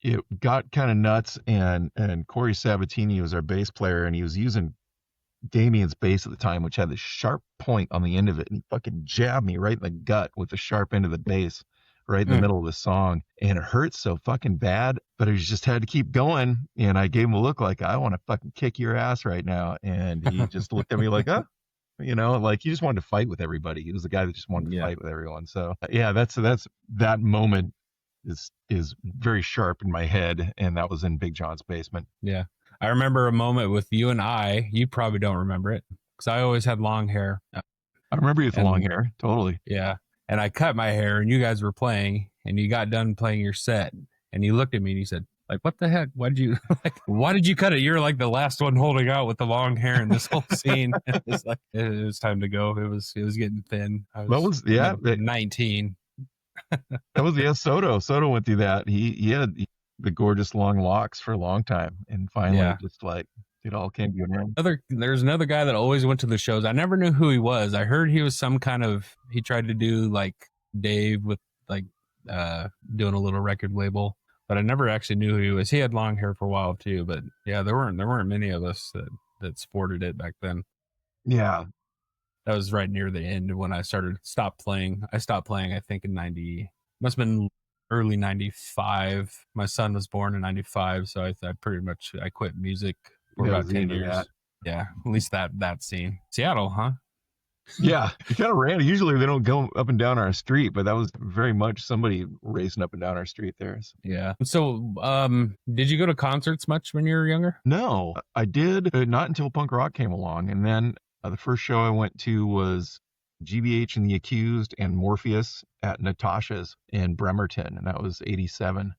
it got kind of nuts, and Corey Sabatini was our bass player, and he was using Damien's bass at the time, which had this sharp point on the end of it, and he fucking jabbed me right in the gut with the sharp end of the bass right in the middle of the song, and it hurt so fucking bad, but I just had to keep going, and I gave him a look like, I want to fucking kick your ass right now, and he just looked at me like, oh, you know, like he just wanted to fight with everybody. He was the guy that just wanted to fight with everyone. So yeah, that's that moment is very sharp in my head, and that was in Big John's Basement. Yeah. I remember a moment with you and I. You probably don't remember it because I always had long hair. I remember you with long hair, totally. Yeah. And I cut my hair, and you guys were playing, and you got done playing your set, and you looked at me and you said, like, what the heck? Why did you cut it? You're like the last one holding out with the long hair in this whole scene. It's like, it was time to go. It was getting thin. I was 19. That was Soto. Soto went through that. He had the gorgeous long locks for a long time, and finally just like it all came to an end. There's another guy that always went to the shows. I never knew who he was. I heard he was some kind of, he tried to do like Dave with like doing a little record label, but I never actually knew who he was. He had long hair for a while too, but yeah, there weren't many of us that sported it back then. Yeah. That was right near the end when I stopped playing. I stopped playing, I think in must have been early 95. My son was born in 95. So I pretty much, I quit music for about 10 years. Yeah. At least that scene. Seattle, huh? Yeah. It kind of random. Usually they don't go up and down our street, but that was very much somebody racing up and down our street there. So. Yeah. So, did you go to concerts much when you were younger? No, I did not until punk rock came along. And then the first show I went to was GBH and the Accused and Morpheus at Natasha's in Bremerton, and that was 87.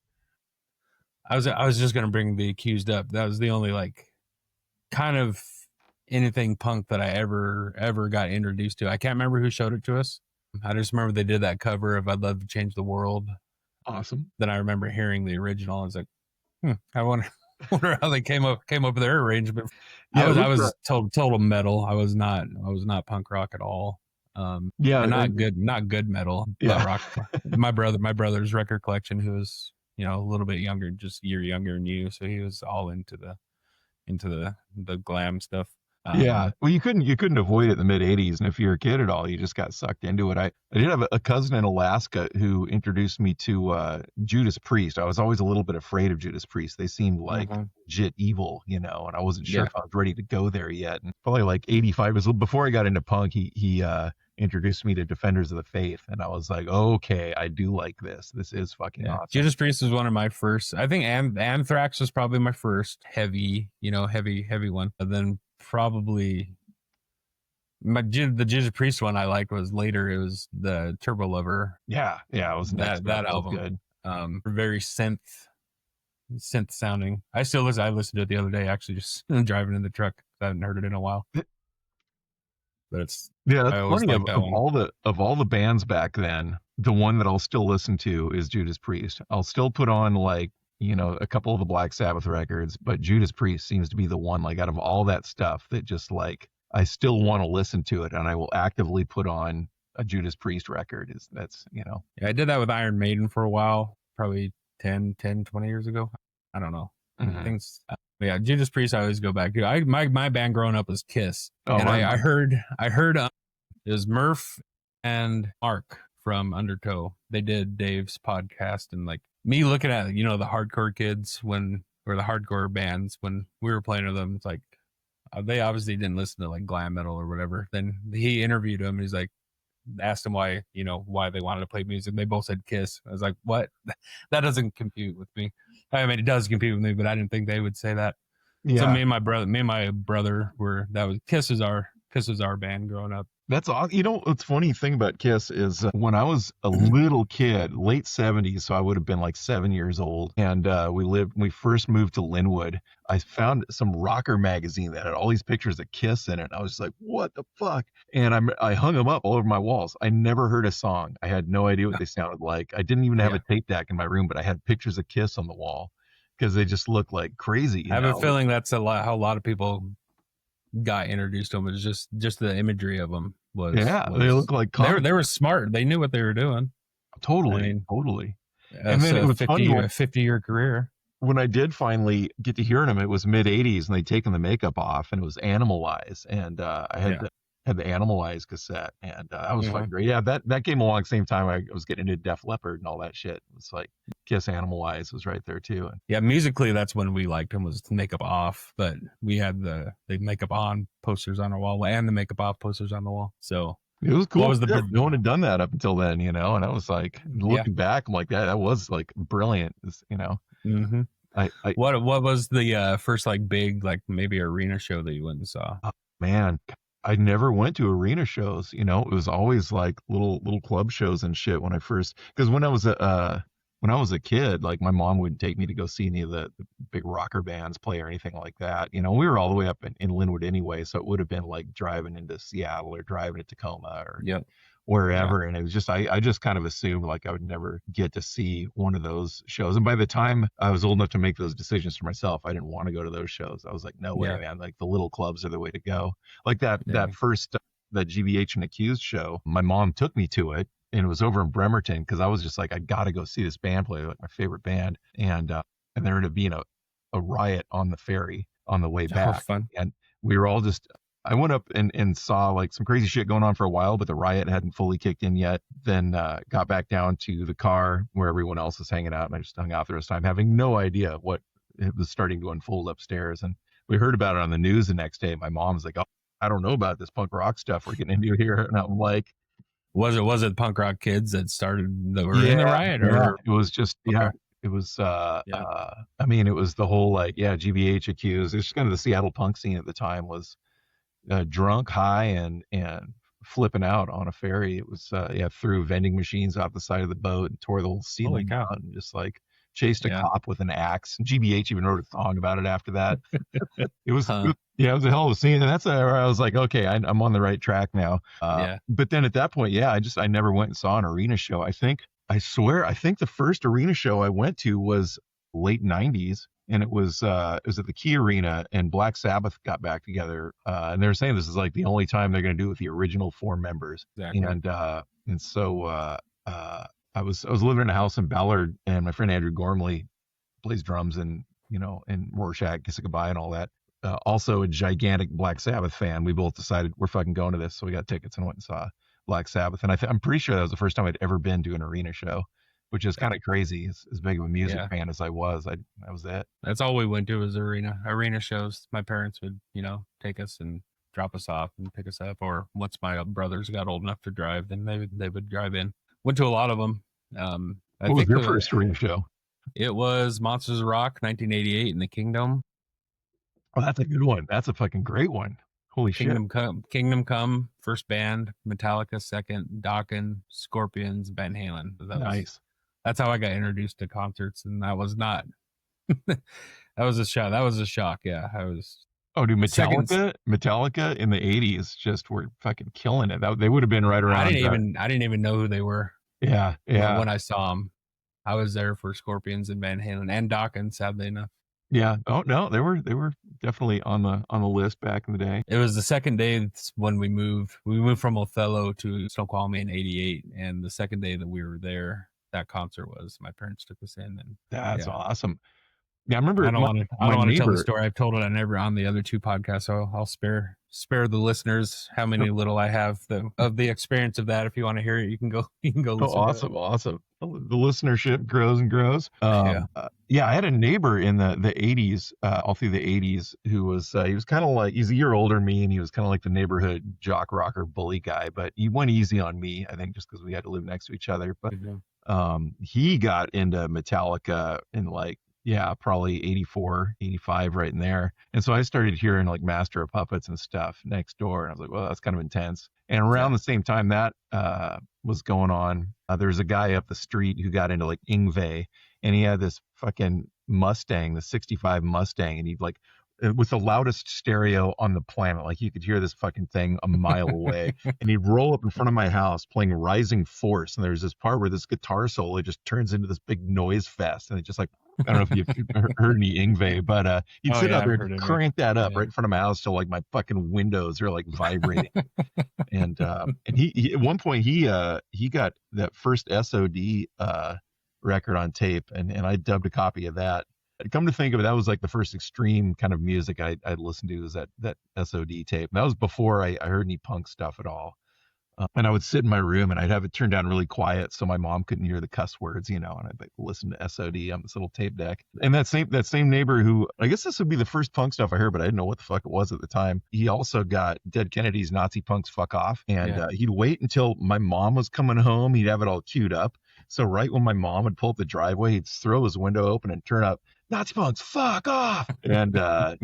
I was just gonna bring the Accused up. That was the only like kind of anything punk that I ever got introduced to. I can't remember who showed it to us. I just remember they did that cover of "I'd Love to Change the World." Awesome. Then I remember hearing the original. I was like, I wonder how they came up with their arrangement. Yeah, I was total metal. I was not punk rock at all. Not good metal. Yeah. Rock. my brother's record collection, who was, you know, a little bit younger, just a year younger than you, so he was all into the glam stuff. Yeah, well, you couldn't avoid it in the mid '80s, and if you're a kid at all, you just got sucked into it. I did have a cousin in Alaska who introduced me to Judas Priest. I was always a little bit afraid of Judas Priest. They seemed like legit evil, you know, and I wasn't sure if I was ready to go there yet. And probably like 85 was before I got into punk. He introduced me to Defenders of the Faith, and I was like, okay, I do like this. This is fucking awesome. Judas Priest was one of my first. I think Anthrax was probably my first heavy one. And then probably the Judas Priest one I liked was later. It was the Turbo Lover. Yeah, it was that album. Good. Very synth sounding. I listened to it the other day, actually, just driving in the truck. I haven't heard it in a while. But it's that's funny. Of all the bands back then, the one that I'll still listen to is Judas Priest. I'll still put on like a couple of the Black Sabbath records, but Judas Priest seems to be the one, like out of all that stuff, that just like I still want to listen to it, and I will actively put on a Judas Priest record. Yeah, I did that with Iron Maiden for a while, probably 20 years ago. I don't know. Mhm. Things. Yeah, Judas Priest I always go back to. My band growing up was Kiss. Oh, And right. I heard it was Murph and Mark from Undertow. They did Dave's podcast, and like me looking at the hardcore kids or the hardcore bands when we were playing with them. It's like they obviously didn't listen to like glam metal or whatever. Then he interviewed him, and he's like, asked him why they wanted to play music. They both said Kiss. I was like, what? That doesn't compute with me. I mean, it does compute with me, but I didn't think they would say that. Yeah. So me and my brother were, that was Kiss was our band growing up. That's all. What's funny thing about Kiss is when I was a little kid, late 70s, so I would have been like 7 years old, and we first moved to Linwood. I found some rocker magazine that had all these pictures of Kiss in it. I was just like, what the fuck? And I hung them up all over my walls. I never heard a song. I had no idea what they sounded like. I didn't even have a tape deck in my room, but I had pictures of Kiss on the wall because they just looked like crazy. I have a feeling that's how a lot of people got introduced to them. It was just the imagery of them they look like they were smart. They knew what they were doing. Totally. And then it was 50-year career. When I did finally get to hearing them, it was mid 80s, and they'd taken the makeup off, and it was Animalize, and I had the Animalize cassette, and that was fucking great. Yeah, that came along the same time I was getting into Def Leppard and all that shit. It's like Kiss Animalize was right there too. And yeah, musically, that's when we liked them, was the makeup off, but we had the makeup on posters on our wall and the makeup off posters on the wall. So it was cool. No one had done that up until then, and I was like, looking back, I'm like, that was like brilliant, Mm-hmm. What was the first like big, like maybe arena show that you went and saw? Man, I never went to arena shows. It was always like little club shows and shit when I first, because when I was a kid, like my mom wouldn't take me to go see any of the big rocker bands play or anything like that. We were all the way up in Linwood anyway, so it would have been like driving into Seattle or driving to Tacoma or wherever. And it was just, I just kind of assumed like I would never get to see one of those shows. And by the time I was old enough to make those decisions for myself, I didn't want to go to those shows. I was like, no way, man. Like the little clubs are the way to go. Like that first, that GBH and Accused show, my mom took me to it, and it was over in Bremerton, because I was just like, I got to go see this band play, like my favorite band. And there ended up being a riot on the ferry on the way back. Fun. And we were all just, I went up and saw like some crazy shit going on for a while, but the riot hadn't fully kicked in yet. Then got back down to the car where everyone else was hanging out, and I just hung out the rest of the time, having no idea what it was starting to unfold upstairs. And we heard about it on the news the next day. My mom's like, oh, I don't know about this punk rock stuff we're getting into here. And I'm like, was it punk rock kids that started the riot? Or it was just it was I mean, it was the whole like GBH Accused. It's just kind of the Seattle punk scene at the time was drunk, high, and flipping out on a ferry. It was threw vending machines off the side of the boat and tore the whole ceiling out, and just like chased a cop with an axe. And GBH even wrote a song about it after that. It was it was a hell of a scene, and that's where I was like, okay, I'm on the right track now. But then at that point, I never went and saw an arena show. I think the first arena show I went to was late 90s, and it was at the Key Arena, and Black Sabbath got back together, and they were saying this is like the only time they're going to do it with the original 4 members. Exactly. And so I was living in a house in Ballard, and my friend Andrew Gormley plays drums and Rorschach, Kiss It Goodbye and all that. Also a gigantic Black Sabbath fan. We both decided we're fucking going to this, so we got tickets and went and saw Black Sabbath. And I'm pretty sure that was the first time I'd ever been to an arena show, which is kind of crazy. As big of a music fan as I was, that was it. That's all we went to was arena shows. My parents would, take us and drop us off and pick us up. Or once my brothers got old enough to drive, then they would drive in. Went to a lot of them. What was your first arena show? It was Monsters of Rock, 1988 in the Kingdom. Oh, that's a good one. That's a fucking great one. Holy shit. Kingdom Come, first band, Metallica second, Dokken, Scorpions, Van Halen. Nice. That's how I got introduced to concerts, and that was not. that was a shock. That was a shock. Yeah, I was. Oh, dude, Metallica in the 80s just were fucking killing it. They would have been right around. I didn't even know who they were. Yeah. When I saw them. I was there for Scorpions and Van Halen and Dawkins, sadly enough. Yeah. Oh no, they were definitely on the list back in the day. It was the second day when we moved. We moved from Othello to Snoqualmie in '88, and the second day that we were there, that concert was. My parents took us in, and That's yeah. awesome. Yeah, I remember I don't want to tell the neighbor. story. I've told it on the other two podcasts, so I'll spare the listeners how many little I have of the experience of that. If you want to hear it, you can go Oh, listen. awesome. The listenership grows and grows. Yeah. I had a neighbor in the 80s, all through the 80s, who was he was kind of like, he's a year older than me, and he was kind of like the neighborhood jock rocker bully guy, but he went easy on me, I think, just because we had to live next to each other. But he got into Metallica in like, yeah, probably 84, 85, right in there. And so I started hearing like Master of Puppets and stuff next door. And I was like, well, that's kind of intense. And around the same time that was going on, there was a guy up the street who got into like Yngwie, and he had this fucking Mustang, the 65 Mustang. And he'd like, with the loudest stereo on the planet, like you could hear this fucking thing a mile away. And he'd roll up in front of my house playing Rising Force. And there's this part where this guitar solo just turns into this big noise fest. And it just like, I don't know if you've heard any Yngwie, but you'd sit out there and crank that up right in front of my house till like my fucking windows are like vibrating. and he at one point he got that first SOD record on tape, and I dubbed a copy of that. Come to think of it, that was like the first extreme kind of music I'd listened to, was that SOD tape. And that was before I heard any punk stuff at all. And I would sit in my room and I'd have it turned down really quiet so my mom couldn't hear the cuss words, and I'd like listen to SOD on this little tape deck. And that same neighbor, who, I guess this would be the first punk stuff I heard, but I didn't know what the fuck it was at the time. He also got Dead Kennedy's Nazi Punks Fuck Off. And he'd wait until my mom was coming home. He'd have it all queued up. So right when my mom would pull up the driveway, he'd throw his window open and turn up Nazi Punks Fuck Off. And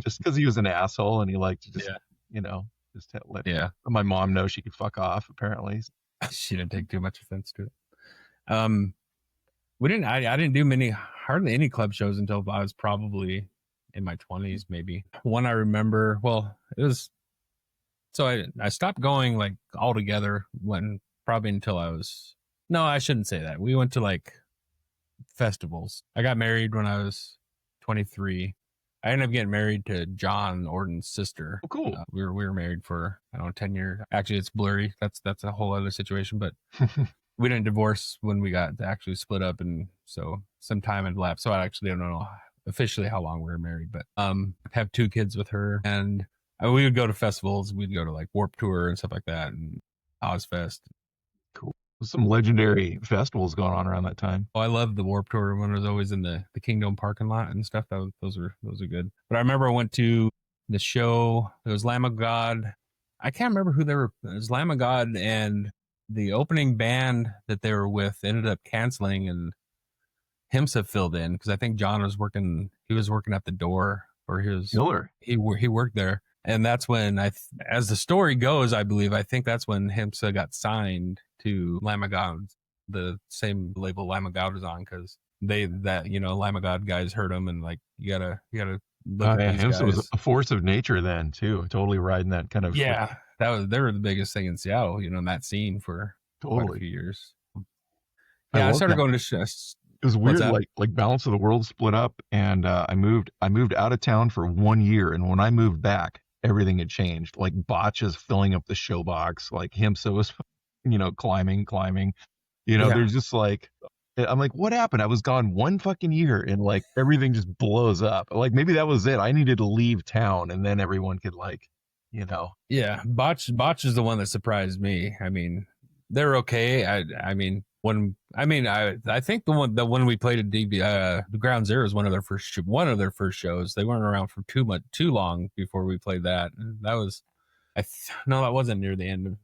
just because he was an asshole and he liked to just, just let my mom know she could fuck off, apparently. She didn't take too much offense to it. We didn't. I didn't do hardly any club shows until I was probably in my 20s, maybe. One I remember. Well, it was. So I stopped going like altogether when probably until I was. No, I shouldn't say that. We went to like festivals. I got married when I was 23. I ended up getting married to John Orton's sister. Oh, cool. We were married for, I don't know, 10 years. Actually, it's blurry. That's a whole other situation. But we didn't divorce when we got to actually split up, and so some time had left. So I actually don't know officially how long we were married, but have 2 kids with her, and we would go to festivals. We'd go to like Warped Tour and stuff like that, and Ozfest. Cool. Some legendary festivals going on around that time. Oh, I loved the Warped Tour when it was always in the Kingdom parking lot and stuff. Those are good. But I remember I went to the show. It was Lamb of God. I can't remember who they were. It was Lamb of God, and the opening band that they were with ended up canceling, and Himsa filled in because I think John was working. He was working at the door, or he worked there. And that's when as the story goes, I think that's when Himsa got signed to Lamb of God, the same label Lamb of God was on, because Lamb of God guys heard him, and like you gotta look at these Himsa guys. was a force of nature then too, totally riding that kind of they were the biggest thing in Seattle, in that scene for quite a few years. Yeah, I started going to shows. It was weird, like Balance of the World split up, and I moved out of town for 1 year, and when I moved back, everything had changed. Like Botches filling up the showbox, like Himsa was, climbing. There's just like, I'm like, what happened? I was gone 1 fucking year, and like everything just blows up. Like maybe that was it. I needed to leave town, and then everyone could Yeah, Botch is the one that surprised me. I mean, they're okay. I think the one we played at the Ground Zero is one of their first shows. They weren't around for too long before we played that. That was, that wasn't near the end.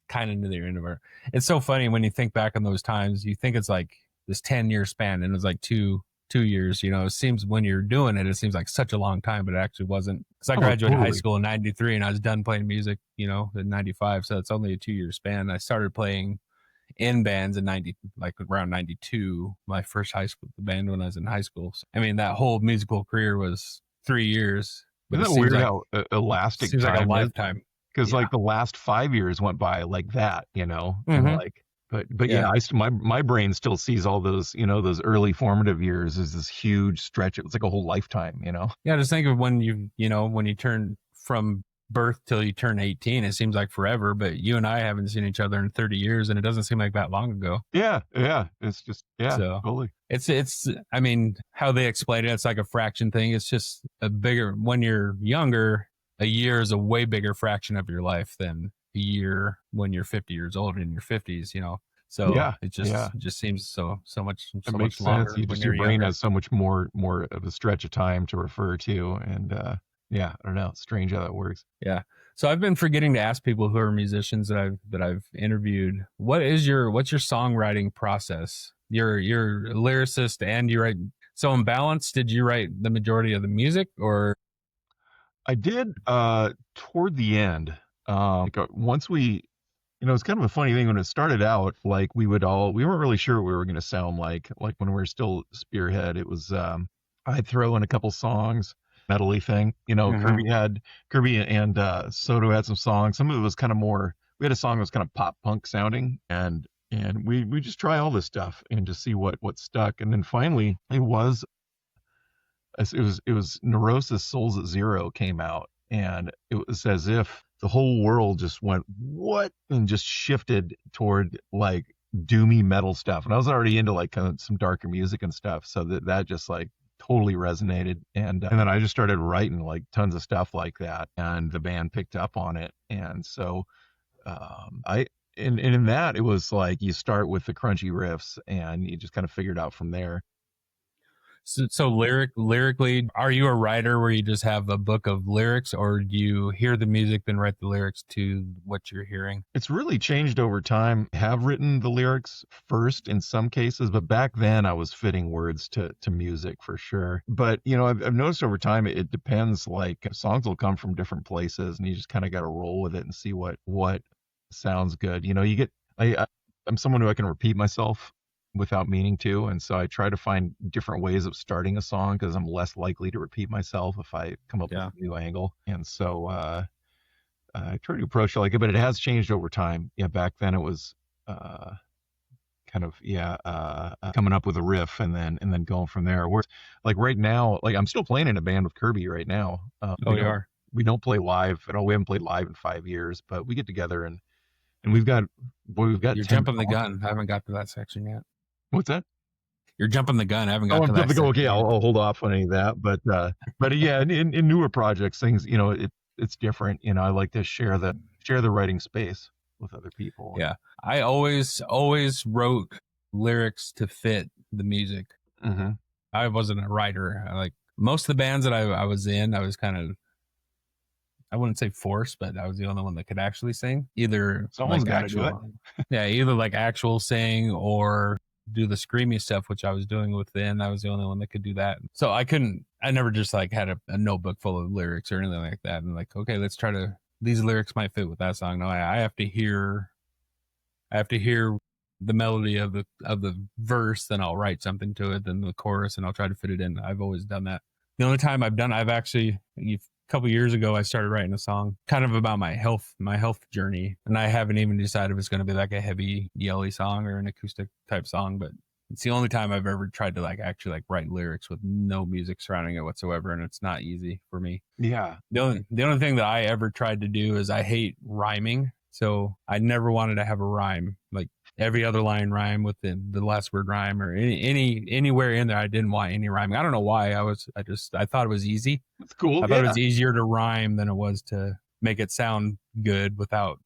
Kind of near the end of our. It's so funny when you think back on those times. You think it's like this 10-year span, and it was like two years. It seems when you're doing it seems like such a long time, but it actually wasn't. Because I graduated high school in '93, and I was done playing music, in '95. So it's only a 2-year span. I started playing in bands in around 92. My first high school band when I was in high school. So, I mean, that whole musical career was 3 years. Isn't that weird how elastic seems time like a is? lifetime. Because like the last 5 years went by like that, Mm-hmm. like But yeah, Yeah. my brain still sees all those, those early formative years as this huge stretch. It was like a whole lifetime, Yeah, just think of when when you turn from birth till you turn 18, it seems like forever, but you and I haven't seen each other in 30 years and it doesn't seem like that long ago. Yeah, yeah. It's just, yeah, So totally. it's I mean, how they explain it, it's like a fraction thing. It's just a bigger, when you're younger, a year is a way bigger fraction of your life than a year when you're 50 years old in your 50s, So Yeah, yeah. it just seems so It much makes sense. longer when Your you're brain younger. has so much more of a stretch of time to refer to. And yeah, I don't know. It's strange how that works. Yeah. So I've been forgetting to ask people who are musicians that I've interviewed, what's your songwriting process? You're a lyricist and you write. So in Balance, did you write the majority of the music or? I did toward the end. Once we, it's kind of a funny thing when it started out, like we weren't really sure what we were going to sound like when we were still Spearhead. It was I'd throw in a couple songs, metally thing. Mhm. Kirby and Soto had some songs. Some of it was kind of more. We had a song that was kind of pop punk sounding, and we just try all this stuff and just see what stuck. And then finally, it was Neurosis Souls at Zero came out, and it was as if the whole world just went what and just shifted toward like doomy metal stuff. And I was already into like kind of some darker music and stuff, so that just like totally resonated. And then I just started writing like tons of stuff like that, and the band picked up on it. And so I and in that it was like you start with the crunchy riffs and you just kind of figure it out from there. So lyrically, are you a writer where you just have a book of lyrics, or do you hear the music then write the lyrics to what you're hearing? It's really changed over time. I have written the lyrics first in some cases, but back then I was fitting words to music for sure. But I've noticed over time it depends. Like songs will come from different places, and you just kind of got to roll with it and see what sounds good. I'm someone who I can repeat myself without meaning to, and so I try to find different ways of starting a song because I'm less likely to repeat myself if I come up with Yeah. a new angle. And so I try to approach it like it, but it has changed over time. Yeah, back then it was uh, kind of coming up with a riff and then going from there. Where like right now, like I'm still playing in a band with Kirby right now. Oh, We you don't are. we don't play live at all. We haven't played live in 5 years, but we get together and we've got You're 10 jumping the songs. gun. I haven't got to that section yet. What's that? You're jumping the gun. I haven't Oh, got I'm to that typical. section Okay, yet. I'll hold off on any of that. But yeah, in newer projects, things it's different. I like to share the writing space with other people. Yeah. I always wrote lyrics to fit the music. Mm-hmm. I wasn't a writer. Like most of the bands that I was in, I was kind of, I wouldn't say forced, but I was the only one that could actually sing. Either Someone's like got to do it. actual, yeah, either like actual sing or do the screamy stuff, which I was doing within. I was the only one that could do that. So I never just like had a notebook full of lyrics or anything like that. And like, okay, let's try to, these lyrics might fit with that song. No, I have to hear the melody of the verse, then I'll write something to it, then the chorus, and I'll try to fit it in. I've always done that. The only time I've actually a couple years ago I started writing a song kind of about my health journey, and I haven't even decided if it's going to be like a heavy yelly song or an acoustic type song, but it's the only time I've ever tried to like actually like write lyrics with no music surrounding it whatsoever, and it's not easy for me. Yeah. The only thing that I ever tried to do is I hate rhyming. So I never wanted to have a rhyme, like every other line rhyme with the last word rhyme or anywhere in there. I didn't want any rhyming. I don't know why. I thought it was easy. That's cool. I thought it Yeah. was easier to rhyme than it was to make it sound good without,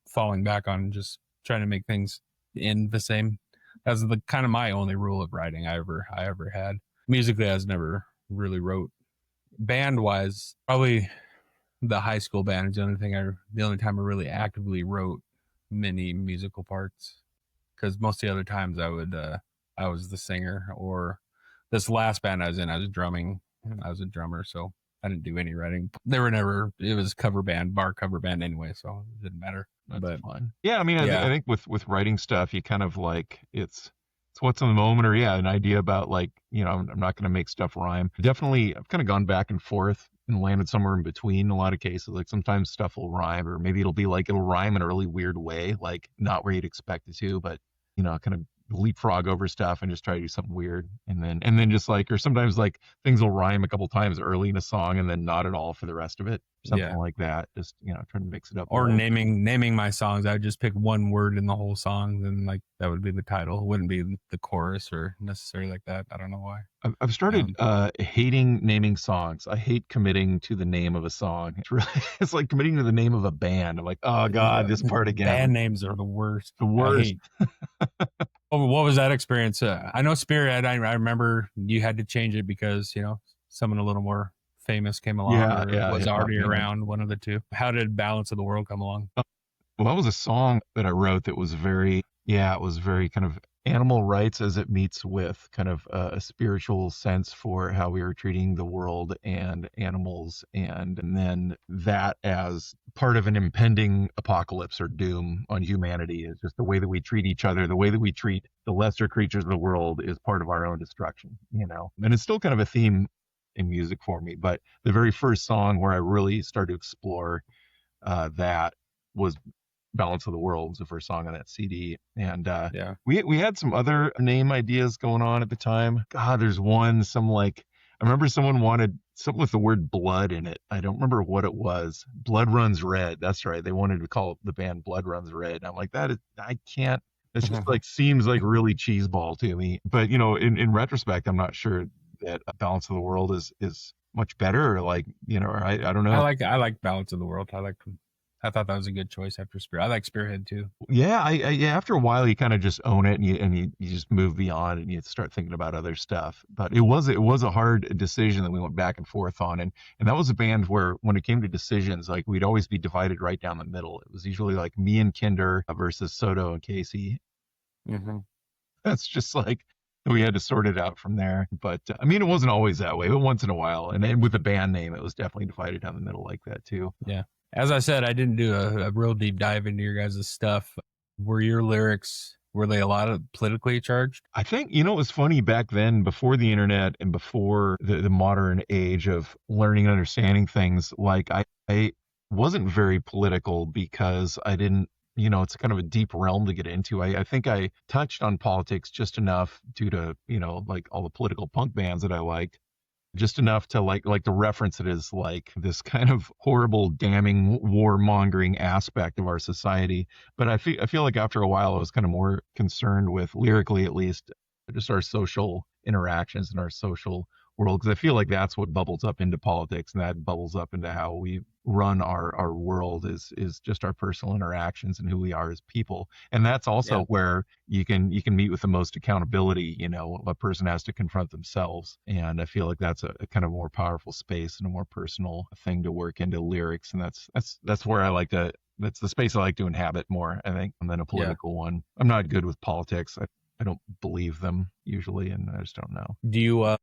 falling back on just trying to make things in the same. That's the kind of my only rule of writing I ever had. Musically, I was never really wrote. Band wise, probably the high school band is the only time I really actively wrote many musical parts, because most of the other times I was the singer, or this last band I was in, I was drumming. I was a drummer, so I didn't do any writing. It was bar cover band anyway, so it didn't matter. That's fun. Yeah, I mean, I Yeah. think with writing stuff, you kind of like it's what's in the moment, or yeah, an idea about like I'm not going to make stuff rhyme. Definitely, I've kind of gone back and forth and landed somewhere in between in a lot of cases. Like sometimes stuff will rhyme, or maybe it'll be like it'll rhyme in a really weird way, like not where you'd expect it to, but kind of leapfrog over stuff and just try to do something weird. And then just like, or sometimes like things will rhyme a couple times early in a song and then not at all for the rest of it. Something Yeah. like that. Just, trying to mix it up a Or little. naming my songs. I would just pick one word in the whole song, then like that would be the title. It wouldn't be the chorus or necessarily like that. I don't know why. I've started hating naming songs. I hate committing to the name of a song. It's really, it's like committing to the name of a band. I'm like, oh God, this part again. Band names are the worst. The worst. I hate. Oh, what was that experience? I know Spearhead. I remember you had to change it because someone a little more famous came along, or was already around. One of the two. How did Balance of the World come along? Well, that was a song that I wrote that was very kind of animal rights as it meets with kind of a spiritual sense for how we were treating the world and animals, and then that as part of an impending apocalypse or doom on humanity is just the way that we treat each other, the way that we treat the lesser creatures of the world is part of our own destruction, and it's still kind of a theme in music for me. But the very first song where I really started to explore that was Balance of the World, was the first song on that CD. And we had some other name ideas going on at the time. God, there's one, I remember someone wanted something with the word blood in it. I don't remember what it was. Blood Runs Red. That's right. They wanted to call the band Blood Runs Red. And I'm like, I can't, it's just like, seems like really cheeseball to me. But, in retrospect, I'm not sure that Balance of the World is much better. Or like, or I don't know. I like Balance of the World. I thought that was a good choice after Spearhead. I like Spearhead too. Yeah, after a while you kind of just own it, and you just move beyond and you start thinking about other stuff. But it was a hard decision that we went back and forth on, and that was a band where when it came to decisions, like we'd always be divided right down the middle. It was usually like me and Kinder versus Soto and Casey. Mm-hmm. That's just like we had to sort it out from there. But I mean, it wasn't always that way, but once in a while, and then with the band name, it was definitely divided down the middle like that too. Yeah. As I said, I didn't do a real deep dive into your guys' stuff. Were your lyrics, were they a lot of politically charged? I think, it was funny back then, before the internet and before the modern age of learning and understanding things, like I wasn't very political because I didn't, it's kind of a deep realm to get into. I think I touched on politics just enough due to, like all the political punk bands that I liked. Just enough to like to reference it as like this kind of horrible, damning, warmongering aspect of our society. But I feel like after a while, I was kind of more concerned with, lyrically at least, just our social interactions and our social world, because I feel like that's what bubbles up into politics, and that bubbles up into how we run our world is just our personal interactions and who we are as people. And that's also where you can meet with the most accountability. A person has to confront themselves, and I feel like that's a kind of more powerful space and a more personal thing to work into lyrics, and that's where I like to, that's the space I like to inhabit more, I think, than a political one. I'm not good with politics. I don't believe them usually, and I just don't know. Do you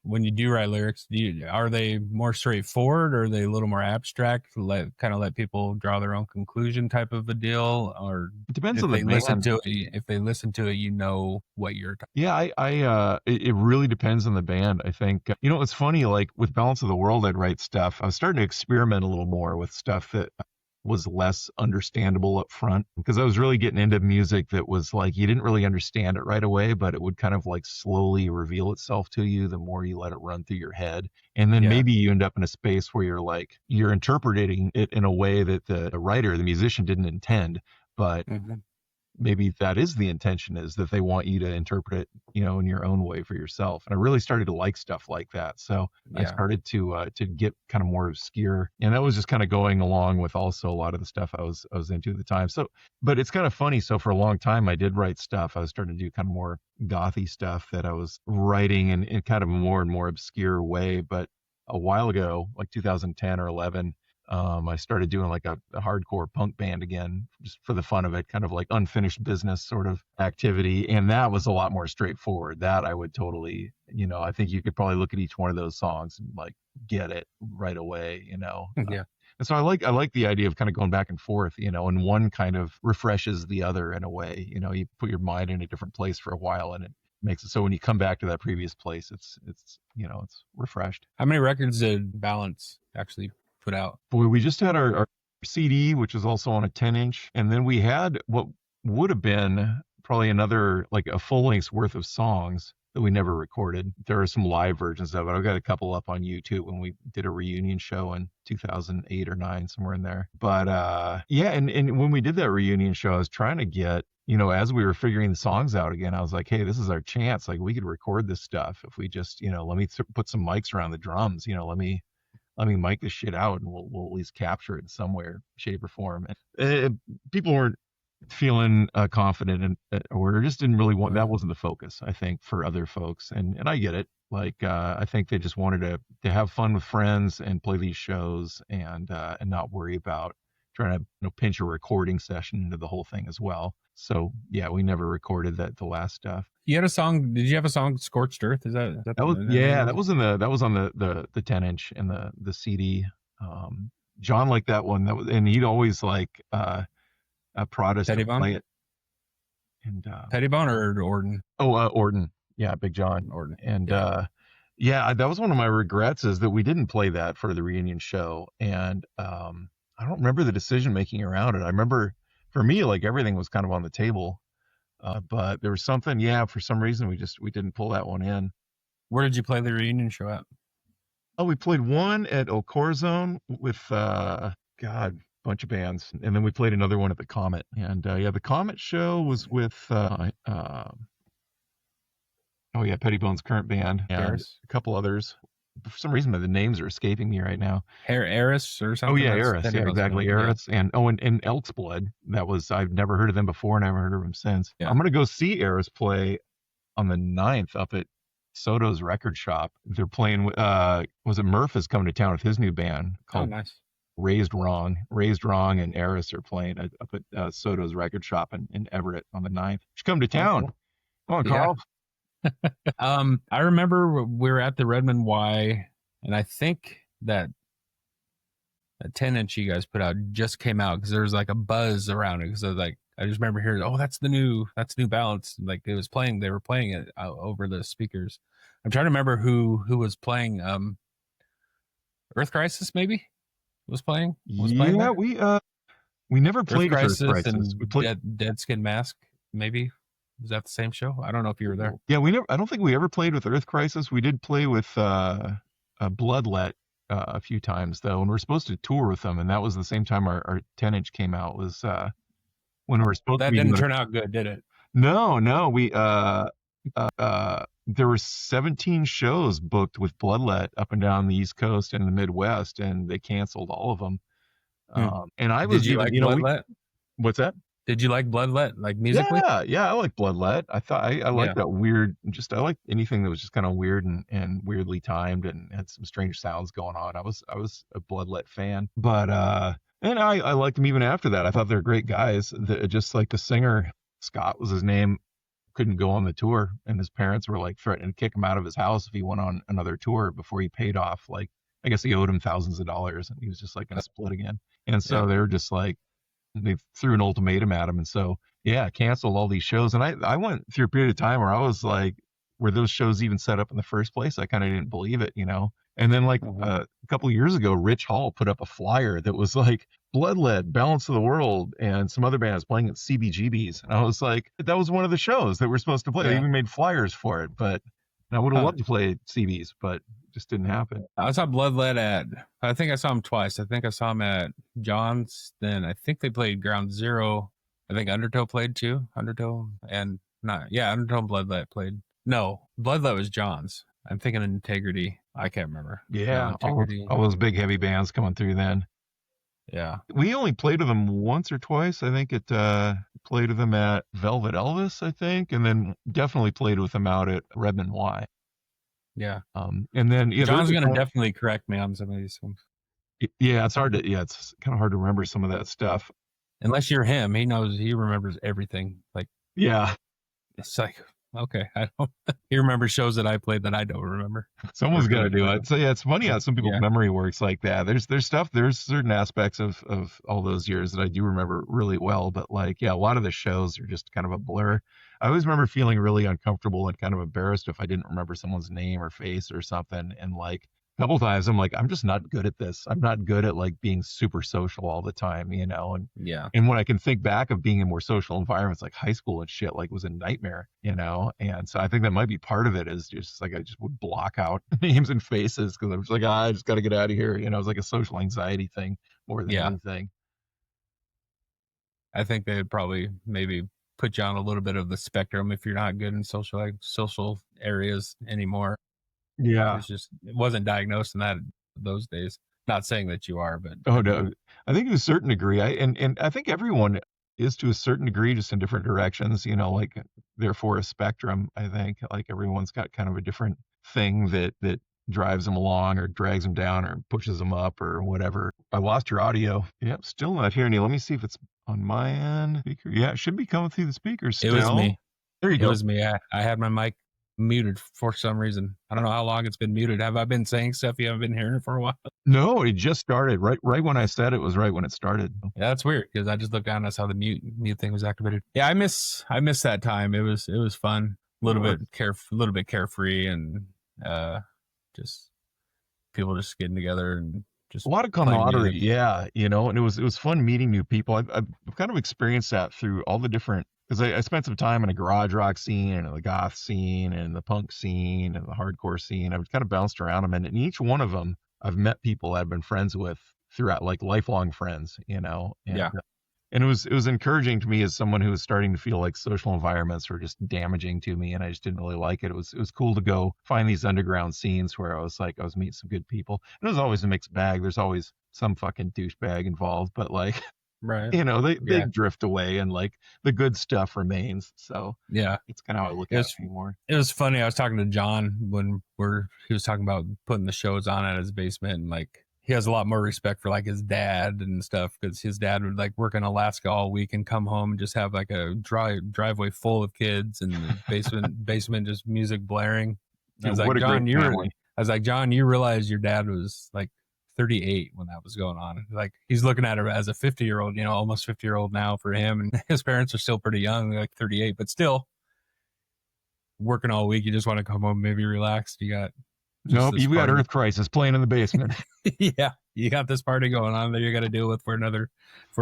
when you do write lyrics, are they more straightforward, or are they a little more abstract, let people draw their own conclusion type of a deal? Or it depends on the band. If they listen to it, what you're talking. Yeah, it really depends on the band, I think. It's funny, like with Balance of the World, I'd write stuff. I was starting to experiment a little more with stuff that was less understandable up front, because I was really getting into music that was like, you didn't really understand it right away, but it would kind of like slowly reveal itself to you the more you let it run through your head. And then maybe you end up in a space where you're interpreting it in a way that the writer, the musician, didn't intend, but maybe that is the intention, is that they want you to interpret it, in your own way for yourself. And I really started to like stuff like that. So I started to get kind of more obscure, and that was just kind of going along with also a lot of the stuff I was into at the time. So, but it's kind of funny. So for a long time, I did write stuff. I was starting to do kind of more gothy stuff that I was writing in kind of a more and more obscure way. But a while ago, like 2010 or 11, I started doing like a hardcore punk band again, just for the fun of it, kind of like unfinished business sort of activity. And that was a lot more straightforward. That I would totally, I think you could probably look at each one of those songs and like get it right away, Yeah. And so I like the idea of kind of going back and forth, and one kind of refreshes the other in a way. You put your mind in a different place for a while, and makes it so when you come back to that previous place, it's it's refreshed. How many records did Balance actually put out? Boy, we just had our CD, which is also on a 10-inch, and then we had what would have been probably another like a full length's worth of songs that we never recorded. There are some live versions of it. I've got a couple up on YouTube when we did a reunion show in 2008 or 9, somewhere in there. But yeah, and when we did that reunion show, I was trying to get, as we were figuring the songs out again, I was like, hey, this is our chance. Like, we could record this stuff if we just, let me put some mics around the drums. Let me mic this shit out, and we'll at least capture it in some way, shape, or form. And people weren't feeling confident, or just didn't really want. That wasn't the focus, I think, for other folks. And I get it. Like, I think they just wanted to have fun with friends and play these shows, and not worry about trying to pinch a recording session into the whole thing as well. So yeah, we never recorded the last stuff. You had a song. Did you have a song, "Scorched Earth"? That was on the 10-inch and the CD. John liked that one. And he'd always like prod us to play it. And Pettibone or Orton? Orton. Yeah, Big John. Orton. And yeah, that was one of my regrets, is that we didn't play that for the reunion show. And I don't remember the decision making around it. I remember, for me, like, everything was kind of on the table. But there was something, for some reason we didn't pull that one in. Where did you play the reunion show at? Oh, we played one at El Corazon with bunch of bands, and then we played another one at the Comet. And the Comet show was with Pettibone's current band and a couple others. For some reason, the names are escaping me right now. Eris or something? Oh yeah, Eris. Yeah, exactly. Eris. And Elk's Blood. I've never heard of them before, and I haven't heard of them since. Yeah. I'm gonna go see Eris play on the 9th up at Soto's Record Shop. They're playing. Was it Murph is coming to town with his new band called nice. Raised Wrong, and Eris are playing up at Soto's Record Shop in Everett on the 9th. You should come to town. Come on, Carl. I remember we were at the Redmond Y, and I think that 10-inch you guys put out just came out, because there was like a buzz around it. Because I just remember hearing, oh, that's New Balance. Like, they were playing it over the speakers. I'm trying to remember who was playing. Earth Crisis maybe was playing. Yeah, we never played Earth Crisis. And we played Dead Skin Mask maybe. Was that the same show? I don't know if you were there. Yeah, I don't think we ever played with Earth Crisis. We did play with Bloodlet a few times, though, and we were supposed to tour with them, and that was the same time our 10-inch came out. Was when we were supposed to. That didn't turn out good, did it? No. We there were 17 shows booked with Bloodlet up and down the East Coast and the Midwest, and they canceled all of them. And I was, did you like Bloodlet? What's that? Did you like Bloodlet, like musically? Yeah, I like Bloodlet. I thought I liked that weird. I liked anything that was just kind of weird and weirdly timed and had some strange sounds going on. I was a Bloodlet fan, but and I liked them even after that. I thought they're great guys. Just like the singer, Scott was his name, couldn't go on the tour, and his parents were like threatening to kick him out of his house if he went on another tour before he paid off. Like, I guess he owed him thousands of dollars, and he was just like going to split again. And so they were just like, they threw an ultimatum at him, and so canceled all these shows. And I went through a period of time where I was like, were those shows even set up in the first place? I kind of didn't believe it, And then like a couple of years ago, Rich Hall put up a flyer that was like Bloodlet, Balance of the World, and some other bands playing at CBGB's, and I was like, that was one of the shows that we're supposed to play. They even made flyers for it, but I would have loved to play CB's, but just didn't happen. I saw Bloodlet I think I saw him twice. I think I saw him at John's. Then I think they played Ground Zero. I think Undertow played too. Undertow and Undertow and Bloodlet played. No, Bloodlet was John's. I'm thinking of Integrity. I can't remember. Yeah, all those big heavy bands coming through then. Yeah. We only played with them once or twice. I think it played with them at Velvet Elvis, I think, and then definitely played with them out at Redmond Y. Yeah. And then John's gonna definitely correct me on some of these things. Yeah, it's hard to it's kind of hard to remember some of that stuff. Unless you're him, he remembers everything. Like, yeah. It's like Okay. I don't. You remember shows that I played that I don't remember. Someone's got to do Or it. So yeah, it's funny how some people's yeah. memory works like that. There's certain aspects of all those years that I do remember really well, but like yeah, a lot of the shows are just kind of a blur. I always remember feeling really uncomfortable and kind of embarrassed if I didn't remember someone's name or face or something. And like a couple times I'm like, I'm just not good at this. I'm not good at like being super social all the time, you know. Yeah. And when I can think back of being in more social environments like high school and shit, like was a nightmare, you know? And so I think that might be part of it is just like I just would block out names and faces because I was like, I just got to get out of here. You know, it was like a social anxiety thing more than Yeah. anything. I think they would probably maybe put you on a little bit of the spectrum if you're not good in social areas anymore. Yeah. It wasn't diagnosed in those days. Not saying that you are, but Oh no, I think to a certain degree, and I think everyone is to a certain degree, just in different directions. You know, like therefore a spectrum. I think like everyone's got kind of a different thing that drives them along or drags them down or pushes them up or whatever. I lost your audio. Yep, still not hearing you. Let me see if it's on my end. Speaker. Yeah, it should be coming through the speakers it was still. me. There you It go. was me. I had my mic muted for some reason. I don't know how long it's been muted. Have I been saying stuff you haven't been hearing for a while? No, it just started right when I said it was right when it started. Yeah, that's weird because I just looked down and I saw the mute thing was activated. Yeah, I miss that time. It was fun. A little bit carefree and just people just getting together and A just lot of playing camaraderie, music. yeah, you know, and it was fun meeting new people. I've kind of experienced that through all the different because I spent some time in a garage rock scene and the goth scene and the punk scene and the hardcore scene. I've kind of bounced around them, and in each one of them, I've met people I've been friends with throughout, like lifelong friends, you know, Yeah, and it was encouraging to me as someone who was starting to feel like social environments were just damaging to me and I just didn't really like it. It was cool to go find these underground scenes where I was meeting some good people. And it was always a mixed bag. There's always some fucking douchebag involved, but like right. you know, they Yeah, drift away and like the good stuff remains. So yeah. it's kind of how I look It at it was anymore. it was funny. I was talking to John when he was talking about putting the shows on at his basement and like he has a lot more respect for like his dad and stuff because his dad would like work in Alaska all week and come home and just have like a driveway full of kids and the basement just music blaring. I Dude, was like, what a great John, family. you realize your dad was like 38 when that was going on. Like he's looking at her as a 50-year-old, you know, almost 50-year-old now for him. And his parents are still pretty young, like 38, but still working all week. You just want to come home, maybe relax. You got just Nope, this you've got party. Earth Crisis playing in the basement. Yeah. You got this party going on that you got to deal with for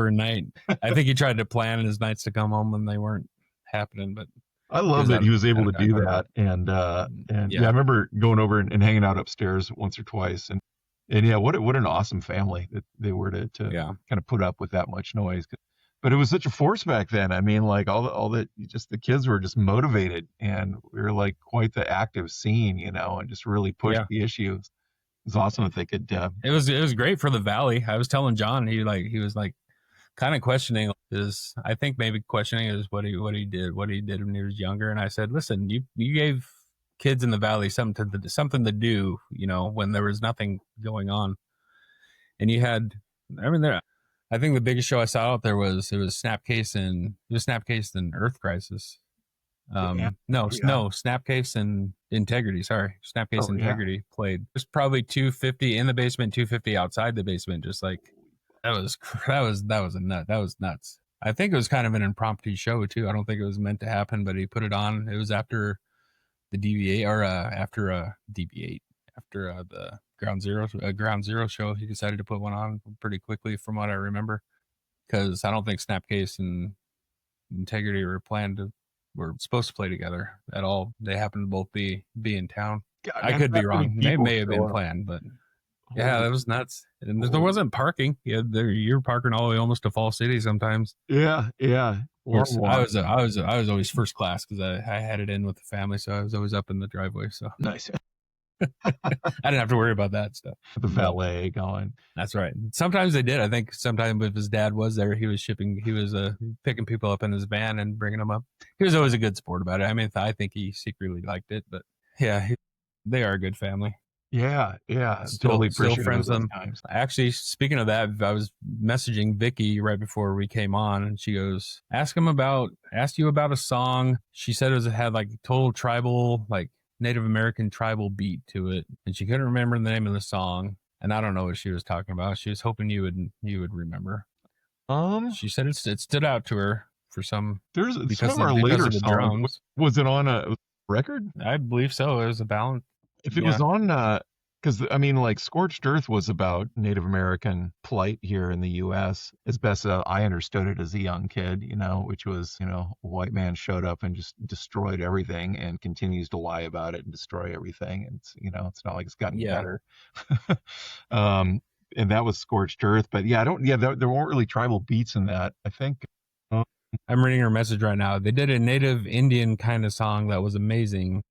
a night. I think he tried to plan his nights to come home when they weren't happening, but I he love was that he was able out to of do control. that, and yeah, I Yeah. remember going over and hanging out upstairs once or twice, and yeah, what an awesome family that they were to Yeah. kind of put up with that much noise. But it was such a force back then. I mean, like all the just the kids were just motivated, and we were like quite the active scene, you know, and just really pushed Yeah. the issues. It was awesome that they could. It was great for the Valley. I was telling John, he was like kind of questioning is I think maybe questioning is what he did when he was younger. And I said, listen, you gave kids in the Valley something to do, you know, when there was nothing going on. And you had, I mean, I think the biggest show I saw out there was Snapcase and Earth Crisis. Yeah, No, oh yeah, no, Snapcase and Integrity. Sorry, Snapcase oh yeah. Integrity played. There's probably 250 in the basement, 250 outside the basement. Just like that was a nut. That was nuts. I think it was kind of an impromptu show too. I don't think it was meant to happen, but he put it on. It was after the DV8 or after DB8 after the Ground Zero show. He decided to put one on pretty quickly, from what I remember, because I don't think Snapcase and Integrity were supposed to play together at all. They happened to both be in town. God, I have could be that many wrong. They people may have show been up. planned, but yeah, Holy, that was nuts. And there holy. wasn't parking. Yeah, you're parking all the way almost to Fall City sometimes. Yeah, yeah. Of Long course, I walk. was always first class because I had it in with the family, so I was always up in the driveway. So Nice. I didn't have to worry about that stuff. The But valet going. that's right. Sometimes they did. I think sometimes if his dad was there, he was picking people up in his van and bringing them up. He was always a good sport about it. I mean, I think he secretly liked it, but yeah, they are a good family. Yeah, yeah. Still, Totally still appreciative of friends those them. times. Actually, speaking of that, I was messaging Vicky right before we came on, and she goes, asked you about a song." She said it had like total tribal, like Native American tribal beat to it, and she couldn't remember the name of the song. And I don't know what she was talking about. She was hoping you would remember. She said it stood out to her for some There's some because of of, our because later of the songs. drums. Was it on a record? I believe so. It was a balance. If it was Yeah, on, because I mean, like Scorched Earth was about Native American plight here in the U.S. as best I understood it as a young kid, which was, a white man showed up and just destroyed everything and continues to lie about it and destroy everything. And it's not like it's gotten yeah. better. um, and that was Scorched Earth, but yeah, there weren't really tribal beats in that. I think. Uh, I'm reading her message right now. They did a native Indian kind of song that was amazing.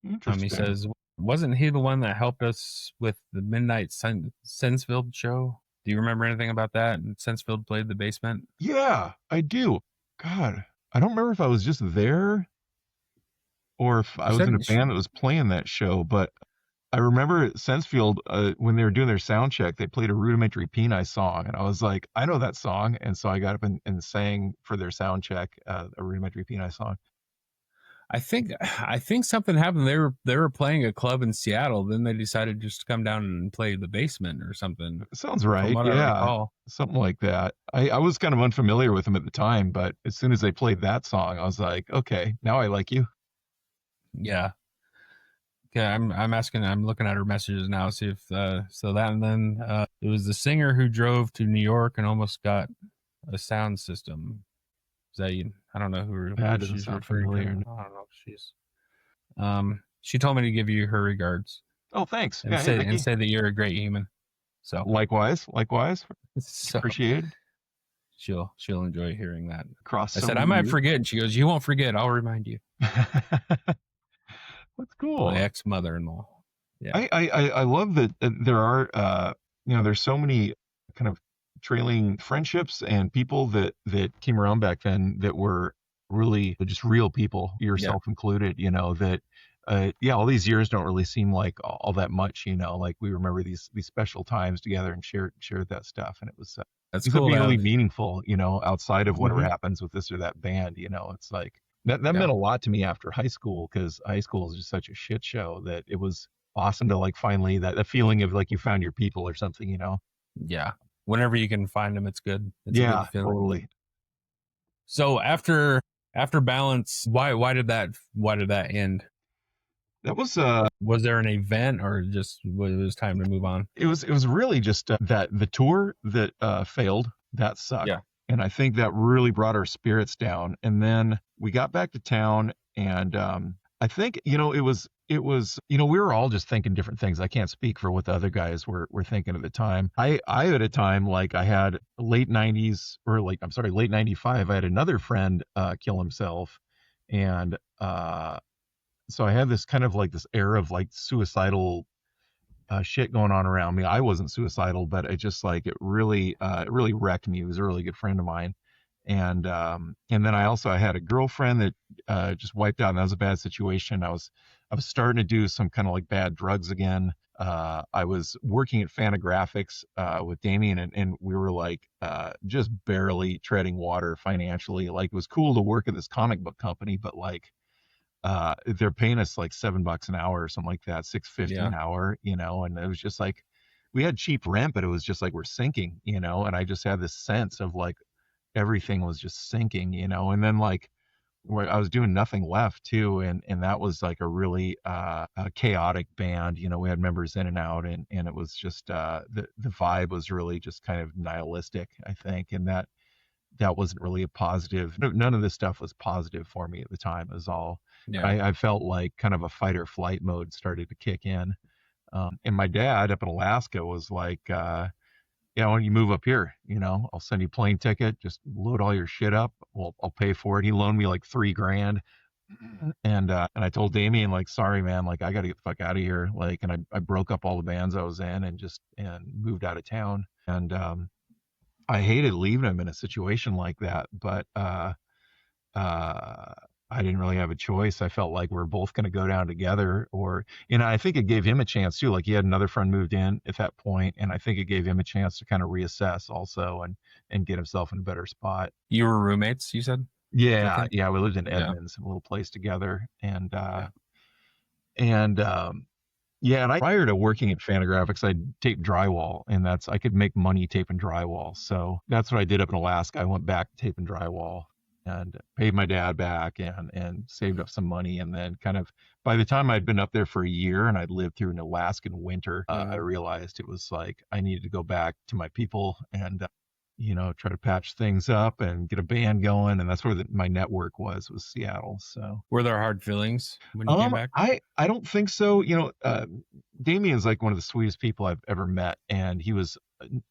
He Interesting. says, wasn't he the one that helped us with the Midnight Sensfield show? Do you remember anything about that? And Sensfield played the basement. Yeah, I do. God, I don't remember if I was just there or if I She was in a said, band that was playing that show, but I remember at Sensefield, when they were doing their sound check, they played a Rudimentary Peni song, and I was like, I know that song, and so I got up and sang for their sound check a Rudimentary Peni song. I think something happened. They were playing a club in Seattle. Then they decided just to come down and play the basement or something. Sounds From right, what I yeah, recall. something like that. I was kind of unfamiliar with them at the time, but as soon as they played that song, I was like, okay, now I like you. Yeah. Okay, I'm looking at her messages now, see if so that, and then it was the singer who drove to New York and almost got a sound system. Is that you? I don't know That who doesn't she's sound referring to. I familiar. don't know if she's she told me to give you her regards Oh, thanks. and Yeah, hey, Vicky. say that you're a great human. So Likewise, much so appreciated. she'll enjoy hearing that. Across I so said I many might years. forget, and she goes, "You won't forget. I'll remind you." That's My cool. ex-mother-in-law. Yeah. I love that there are there's so many kind of trailing friendships and people that came around back then that were really just real people, Yeah. yourself included, that all these years don't really seem like all that much, like we remember these special times together and shared that stuff, and it was That's ends up cool to being really have. meaningful, outside of whatever Mhm. happens with this or that band, it's like that Yeah. meant a lot to me after high school, because high school is just such a shit show that it was awesome to like finally that feeling of like you found your people or something. Yeah. Whenever you can find them, it's good. It's a Yeah, good feeling. totally. So after Balance, why did that end? That was Was there an event or just was it was time to move on? it was really just that the tour that failed, that sucked. Yeah. And I think that really brought our spirits down. And then we got back to town, and I think, it was, we were all just thinking different things. I can't speak for what the other guys were thinking at the time. I at a time, like, I had late 90s, or like, I'm sorry, late 95, I had another friend kill himself. And so I had this kind of like this air of like suicidal shit going on around me. I wasn't suicidal, but it just like it really wrecked me. He was a really good friend of mine, and then I had a girlfriend that just wiped out, and that was a bad situation. I was starting to do some kind of like bad drugs again. I was working at Fantagraphics with Damien, and we were like just barely treading water financially. Like, it was cool to work at this comic book company, but like they're paying us like $7 an hour or something like that, 6.50 Yeah. an hour, and it was just like we had cheap rent, but it was just like we're sinking, and I just had this sense of like everything was just sinking, and then like where I was doing nothing left too, and that was like a really a chaotic band, we had members in and out, and it was just the vibe was really just kind of nihilistic, I think, and that wasn't really a positive. None of this stuff was positive for me at the time. It was all, Yeah. I felt like kind of a fight or flight mode started to kick in. And my dad up in Alaska was like, yeah, why don't you move up here? I'll send you a plane ticket, just load all your shit up. Well, I'll pay for it. He loaned me like $3,000. And I told Damien, like, sorry, man, like, I got to get the fuck out of here. Like, and I broke up all the bands I was in and moved out of town. And, I hated leaving him in a situation like that, but I didn't really have a choice. I felt like we're both going to go down together, and I think it gave him a chance too. Like he had another friend moved in at that point, and I think it gave him a chance to kind of reassess also and get himself in a better spot. You were roommates, you said, with Yeah, him? yeah, we lived in Yeah. Edmonds, a little place together, Yeah. and yeah, and prior to working at Fantagraphics, I taped drywall, and I could make money taping drywall. So that's what I did up in Alaska. I went back taping drywall and paid my dad back and saved up some money. And then kind of by the time I'd been up there for a year and I'd lived through an Alaskan winter, I realized it was like I needed to go back to my people and try to patch things up and get a band going. And that's where my network was Seattle. So Were there hard feelings when you came back? I don't think so. Damien's like one of the sweetest people I've ever met, and he was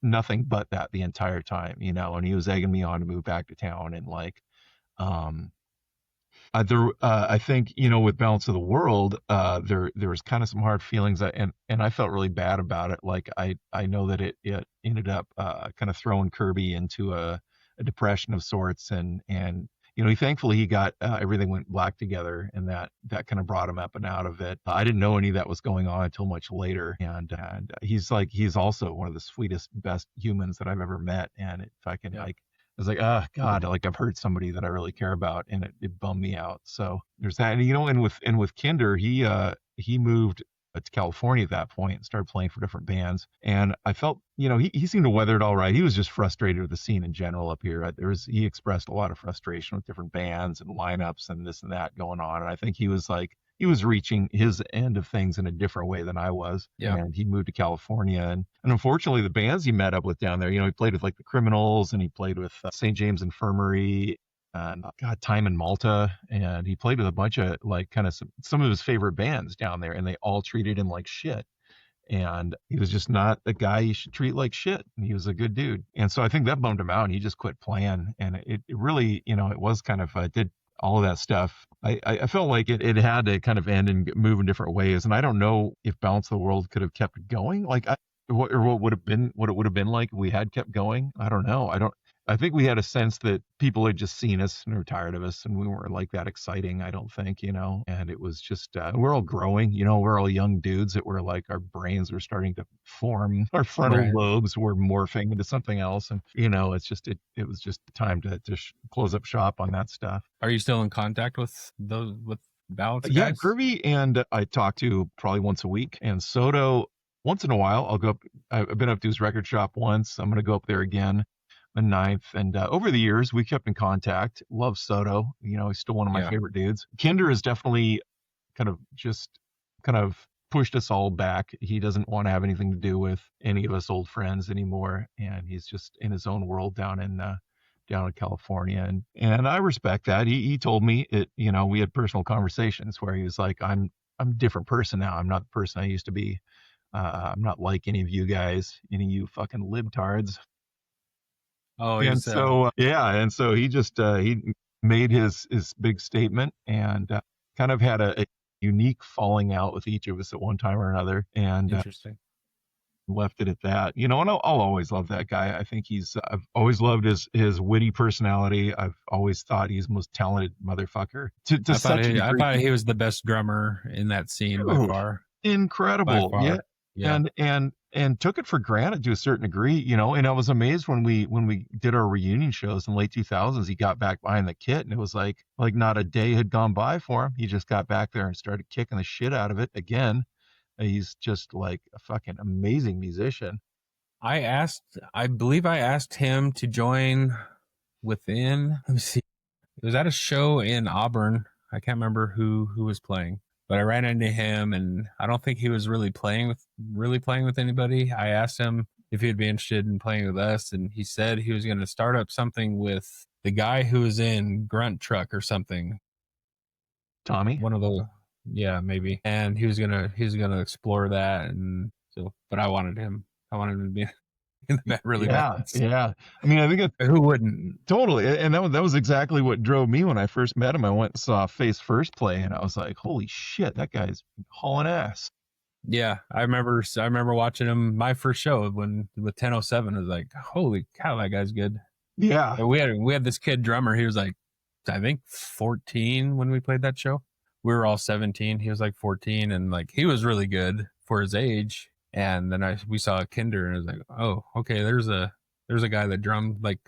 nothing but that the entire time, and he was egging me on to move back to town, and like, um, I think with Balance of the World, there was kind of some hard feelings, and I felt really bad about it. Like I know that it ended up kind of throwing Kirby into a depression of sorts, and thankfully he got everything went black together, and that kind of brought him up and out of it. I didn't know any of that was going on until much later, and he's also one of the sweetest, best humans that I've ever met, and if I can like. I was like, oh God, like I've hurt somebody that I really care about, and it bummed me out. So there's that, and with Kinder, he moved to California at that point and started playing for different bands, and I felt, he seemed to weather it all right. He was just frustrated with the scene in general up here. He expressed a lot of frustration with different bands and lineups and this and that going on, and I think he was reaching his end of things in a different way than I was. Yeah. And he moved to California. And unfortunately, the bands he met up with down there, he played with like the Criminals, and he played with St. James Infirmary, and Time in Malta. And he played with a bunch of like kind of some of his favorite bands down there, and they all treated him like shit. And he was just not the guy you should treat like shit. And he was a good dude. And so I think that bummed him out, and he just quit playing. And it really, it was kind of, did all of that stuff. I felt like it had to kind of end and move in different ways. And I don't know if Balance of the World could have kept going. Like, what would have been, what it would have been like if we had kept going. I don't know. I think we had a sense that people had just seen us and were tired of us, and we weren't like that exciting, I don't think, and it was just, we're all growing, we're all young dudes that were like, our brains were starting to form, our frontal lobes were morphing into something else. And, it's just, it was just time to close up shop on that stuff. Are you still in contact with Balance guys? Yeah, Kirby and I talk to probably once a week, and Soto, once in a while, I'll go up. I've been up to his record shop once. I'm going to go up there again the 9th. And over the years, we kept in contact. Love Soto. He's still one of my favorite dudes. Kinder has definitely kind of pushed us all back. He doesn't want to have anything to do with any of us old friends anymore. And he's just in his own world down in California. And I respect that. He told me it, we had personal conversations where he was like, I'm a different person now. I'm not the person I used to be. I'm not like any of you guys, any of you fucking libtards. Oh, and so and so he just he made his big statement, and kind of had a unique falling out with each of us at one time or another, and interesting. Left it at that. And I'll always love that guy. I think I've always loved his witty personality. I've always thought he's the most talented motherfucker. I thought he was the best drummer in that scene by far. Incredible. By far. Yeah. And took it for granted to a certain degree, and I was amazed when we did our reunion shows in the late 2000s, he got back behind the kit, and it was like not a day had gone by for him. He just got back there and started kicking the shit out of it again. He's just like a fucking amazing musician. I believe I asked him to join within, let me see. It was at a show in Auburn. I can't remember who was playing, but I ran into him, and I don't think he was really playing with anybody. I asked him if he'd be interested in playing with us, and he said he was going to start up something with the guy who was in Grunt Truck or something. Tommy? One of the, yeah, maybe. And he was gonna explore that, and so, but I wanted him to be in the band really bad. Yeah. I mean, I think who wouldn't? Totally. And that was exactly what drove me when I first met him. I went and saw Face First play, and I was like, holy shit, that guy's hauling ass. Yeah, I remember watching him my first show with 1007. I was like, holy cow, that guy's good. Yeah. And we had this kid drummer. He was like I think 14 when we played that show. We were all 17. He was like 14, and like he was really good for his age. And then we saw a Kinder, and it was like, oh, okay, there's a guy that drummed like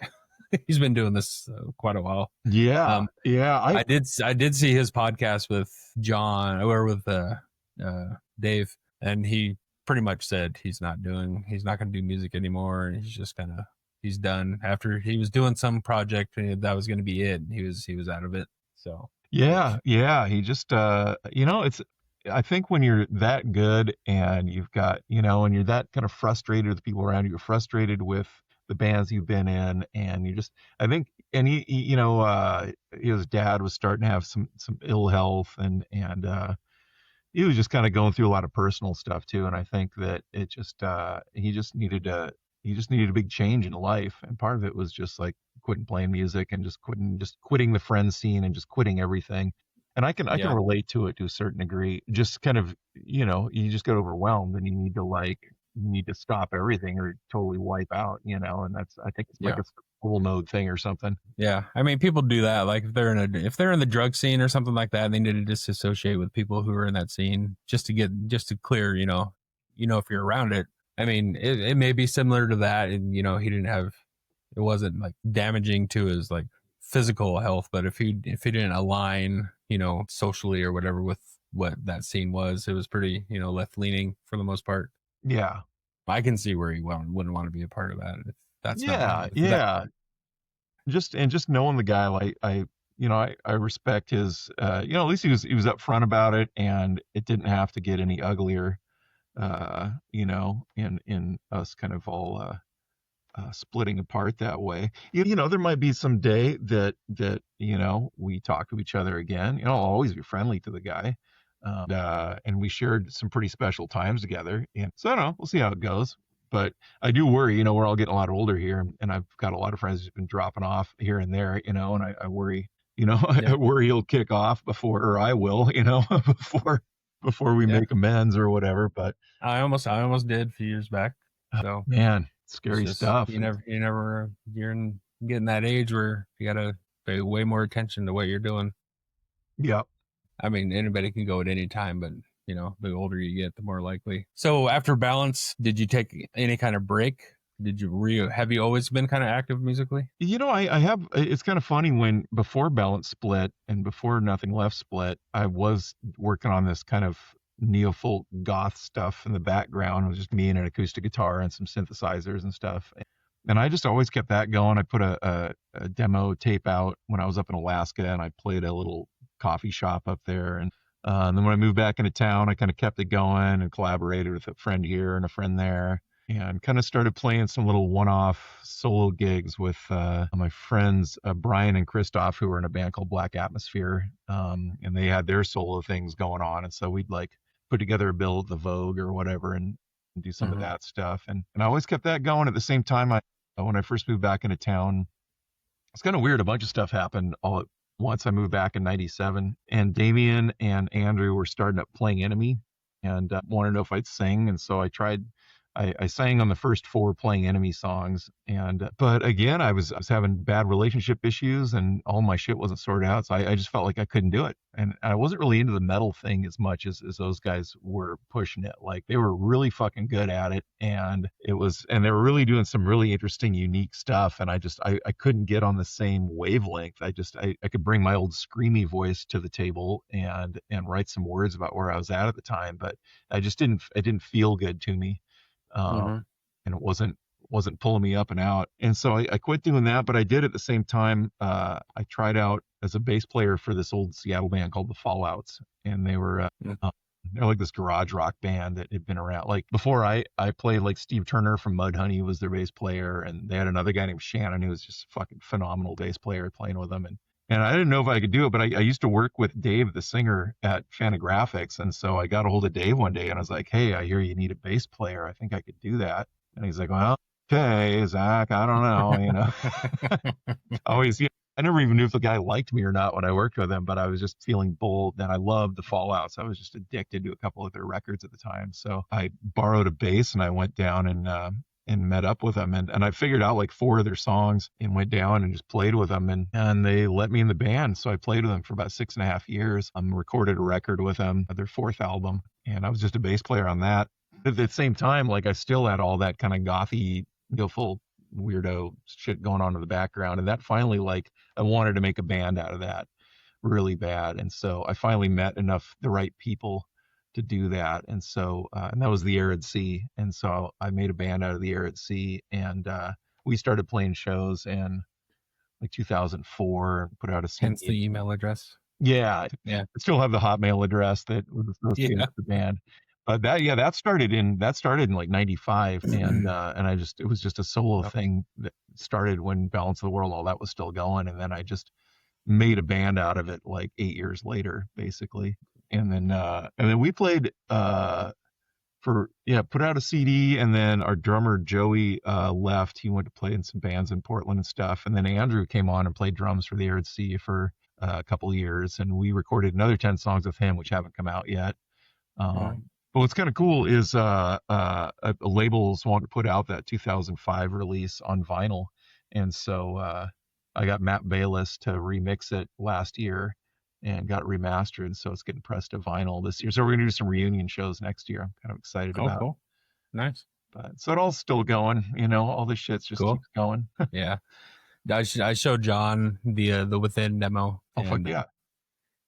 he's been doing this quite a while. Yeah, yeah. I did see his podcast with John or with Dave, and he pretty much said he's not going to do music anymore, and he's done after he was doing some project and that was going to be it. He was out of it. So Yeah, yeah. He just, it's, I think when you're that good and you've got, and you're that kind of frustrated with the people around you, you're frustrated with the bands you've been in, and you just, I think, and his dad was starting to have some ill health, and he was just kind of going through a lot of personal stuff too. And I think that it just, he just needed a big change in life. And part of it was just like quitting playing music and just quitting the friend scene and just quitting everything. And I can relate to it to a certain degree. Just kind of, you just get overwhelmed and you need to stop everything or totally wipe out, and I think it's like a full mode thing or something. Yeah. I mean, people do that. Like if they're in the drug scene or something like that, they need to disassociate with people who are in that scene just to clear, if you're around it. I mean, it may be similar to that, and it wasn't like damaging to his like physical health, but if he didn't align, socially or whatever with what that scene was, it was pretty, left leaning for the most part. Yeah, I can see where he wouldn't want to be a part of that. If that's just knowing the guy, like I respect his, at least he was upfront about it, and it didn't have to get any uglier. In us kind of all splitting apart that way. There might be some day that we talk to each other again. I'll always be friendly to the guy, and we shared some pretty special times together. And so I don't know, we'll see how it goes. But I do worry. We're all getting a lot older here, and I've got a lot of friends who've been dropping off here and there. And I worry. I worry he'll kick off or I will. Before we make amends or whatever. But I almost did a few years back. So man, scary stuff. You're getting that age where you gotta pay way more attention to what you're doing. Yeah. I mean, anybody can go at any time, but the older you get, the more likely. So after Balance, did you take any kind of break? Have you always been kind of active musically? I have. It's kind of funny, before Balance split and before Nothing Left split, I was working on this kind of neo-folk goth stuff in the background. It was just me and an acoustic guitar and some synthesizers and stuff. And I just always kept that going. I put a demo tape out when I was up in Alaska, and I played a little coffee shop up there. And then when I moved back into town, I kind of kept it going and collaborated with a friend here and a friend there. And kind of started playing some little one-off solo gigs with my friends Brian and Christoph, who were in a band called Black Atmosphere, and they had their solo things going on. And so we'd like put together a bill at the Vogue or whatever and do some of that stuff. And I always kept that going. At the same time, when I first moved back into town, it's kind of weird. A bunch of stuff happened all at once. I moved back in '97, and Damien and Andrew were starting up Playing Enemy and wanted to know if I'd sing. And so I tried. I sang on the first 4 Playing Enemy songs, but again, I was having bad relationship issues and all my shit wasn't sorted out, so I just felt like I couldn't do it. And I wasn't really into the metal thing as much as those guys were pushing it. Like they were really fucking good at it, and they were really doing some really interesting, unique stuff. And I couldn't get on the same wavelength. I could bring my old screamy voice to the table and write some words about where I was at the time, but it didn't feel good to me. And it wasn't pulling me up and out. And so I quit doing that, but I did at the same time, I tried out as a bass player for this old Seattle band called the Fallouts. And they were, they're like this garage rock band that had been around. Like before I played, like Steve Turner from Mudhoney was their bass player. And they had another guy named Shannon who was just a fucking phenomenal bass player playing with them. And I didn't know if I could do it, but I used to work with Dave, the singer at Fantagraphics. And so I got a hold of Dave one day and I was like, hey, I hear you need a bass player. I think I could do that. And he's like, well, okay, Zach, I don't know, I never even knew if the guy liked me or not when I worked with him, but I was just feeling bold, and I loved the Fallouts. I was just addicted to a couple of their records at the time. So I borrowed a bass and I went down and and met up with them, and I figured out like 4 of their songs and went down and just played with them, and they let me in the band. So I played with them for about 6.5 years. Recorded a record with them, their 4th album, and I was just a bass player on that. At the same time, like I still had all that kind of gothy, full weirdo shit going on in the background, and that finally, like, I wanted to make a band out of that really bad, and so I finally met the right people to do that, and so and that was the Arid Sea, and so I made a band out of the Arid Sea, and we started playing shows in like 2004 and put out a Hence CD. the email address. Yeah, Yeah. I still have the Hotmail address that was associated with the band. But that started in like 95, and it was just a solo thing that started when Balance of the World, all that was still going, and then I just made a band out of it like 8 years later, basically. And then we played put out a CD, and then our drummer Joey left. He went to play in some bands in Portland and stuff, and then Andrew came on and played drums for the Arid Sea for a couple of years, and we recorded another 10 songs with him, which haven't come out yet. But what's kind of cool is labels want to put out that 2005 release on vinyl, and so I got Matt Bayless to remix it last year and got it remastered, and so it's getting pressed to vinyl this year. So we're gonna do some reunion shows next year. I'm kind of excited about. Cool. Nice. But so it all's still going, all this shit's just keeps going. Yeah. I showed John the Within demo. Oh, fuck yeah.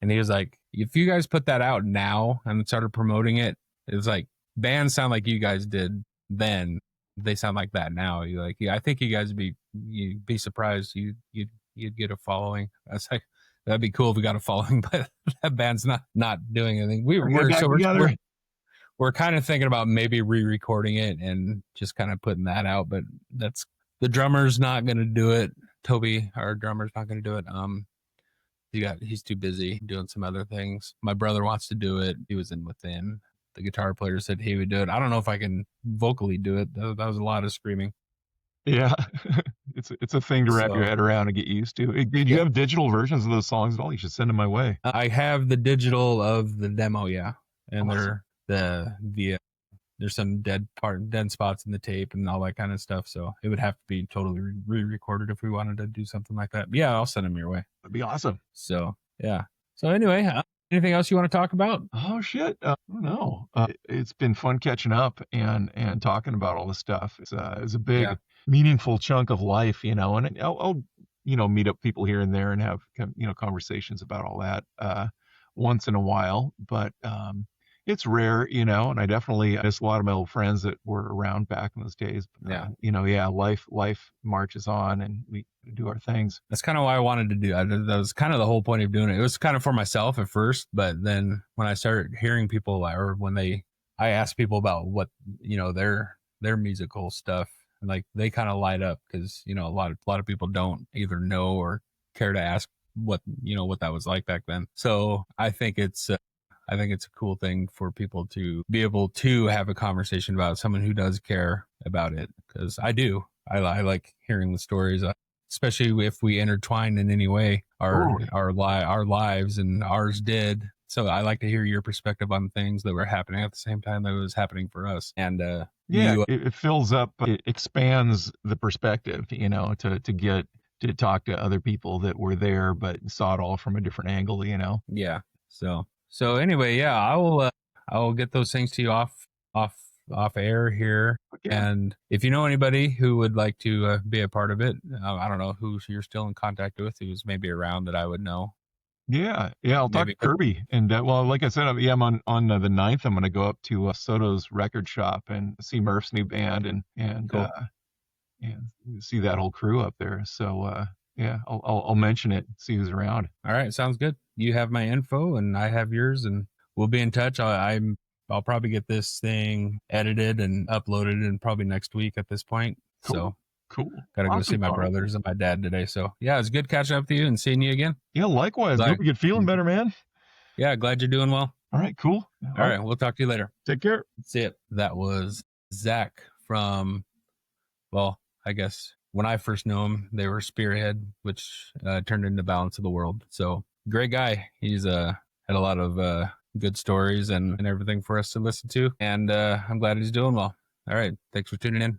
And he was like, if you guys put that out now and started promoting it, it's like bands sound like you guys did then. They sound like that now. You like, I think you guys you'd be surprised you'd get a following. I was like, that'd be cool if we got a following, but that band's not doing anything. We're kind of thinking about maybe re-recording it and just kind of putting that out, but that's the drummer's not going to do it. Toby, our drummer's not going to do it. He's too busy doing some other things. My brother wants to do it. He was in Within. The guitar player said he would do it. I don't know if I can vocally do it. That was a lot of screaming. Yeah, it's a thing to wrap your head around and get used to. Did you have digital versions of those songs at all? You should send them my way. I have the digital of the demo, yeah, and awesome. There's some dead spots in the tape and all that kind of stuff. So it would have to be totally re-recorded if we wanted to do something like that. But yeah, I'll send them your way. That'd be awesome. So yeah. So anyway, anything else you want to talk about? Oh shit, I don't know. It's been fun catching up and talking about all this stuff. It's a big, meaningful chunk of life, and I'll meet up people here and there and have conversations about all that once in a while, but it's rare, and I definitely miss a lot of my old friends that were around back in those days. But, life marches on and we do our things. That's kind of why I wanted to do that. That was kind of the whole point of doing it. It was kind of for myself at first, but then when I started hearing people, or when I asked people about what, their musical stuff, and like they kind of light up because, a lot of people don't either know or care to ask what that was like back then. So I think it's a cool thing for people to be able to have a conversation about someone who does care about it, because I do. I like hearing the stories, especially if we intertwine in any way our lives, and ours did. So I like to hear your perspective on things that were happening at the same time that it was happening for us. And it fills up, it expands the perspective, to get to talk to other people that were there but saw it all from a different angle, Yeah. So anyway, I will get those things to you off air here. Okay. And if you know anybody who would like to be a part of it, I don't know who you're still in contact with, who's maybe around that I would know. Yeah. I'll talk to Kirby, and like I said, I'm on the 9th. I'm going to go up to Soto's record shop and see Murph's new band and cool. And see that whole crew up there. So I'll mention it, see who's around. All right, sounds good. You have my info and I have yours, and we'll be in touch. I'll probably get this thing edited and uploaded in probably next week at this point. Cool. So cool. Gotta go see my brothers and my dad today. So yeah, it's good catching up with you and seeing you again. Yeah, likewise. Hope you get feeling better, man. Yeah, glad you're doing well. All right, cool. All right, we'll talk to you later. Take care. That's it. That was Zaac from, I guess when I first knew him, they were Spearhead, which turned into Balance of the World. So great guy. He's had a lot of good stories and everything for us to listen to. And I'm glad he's doing well. All right. Thanks for tuning in.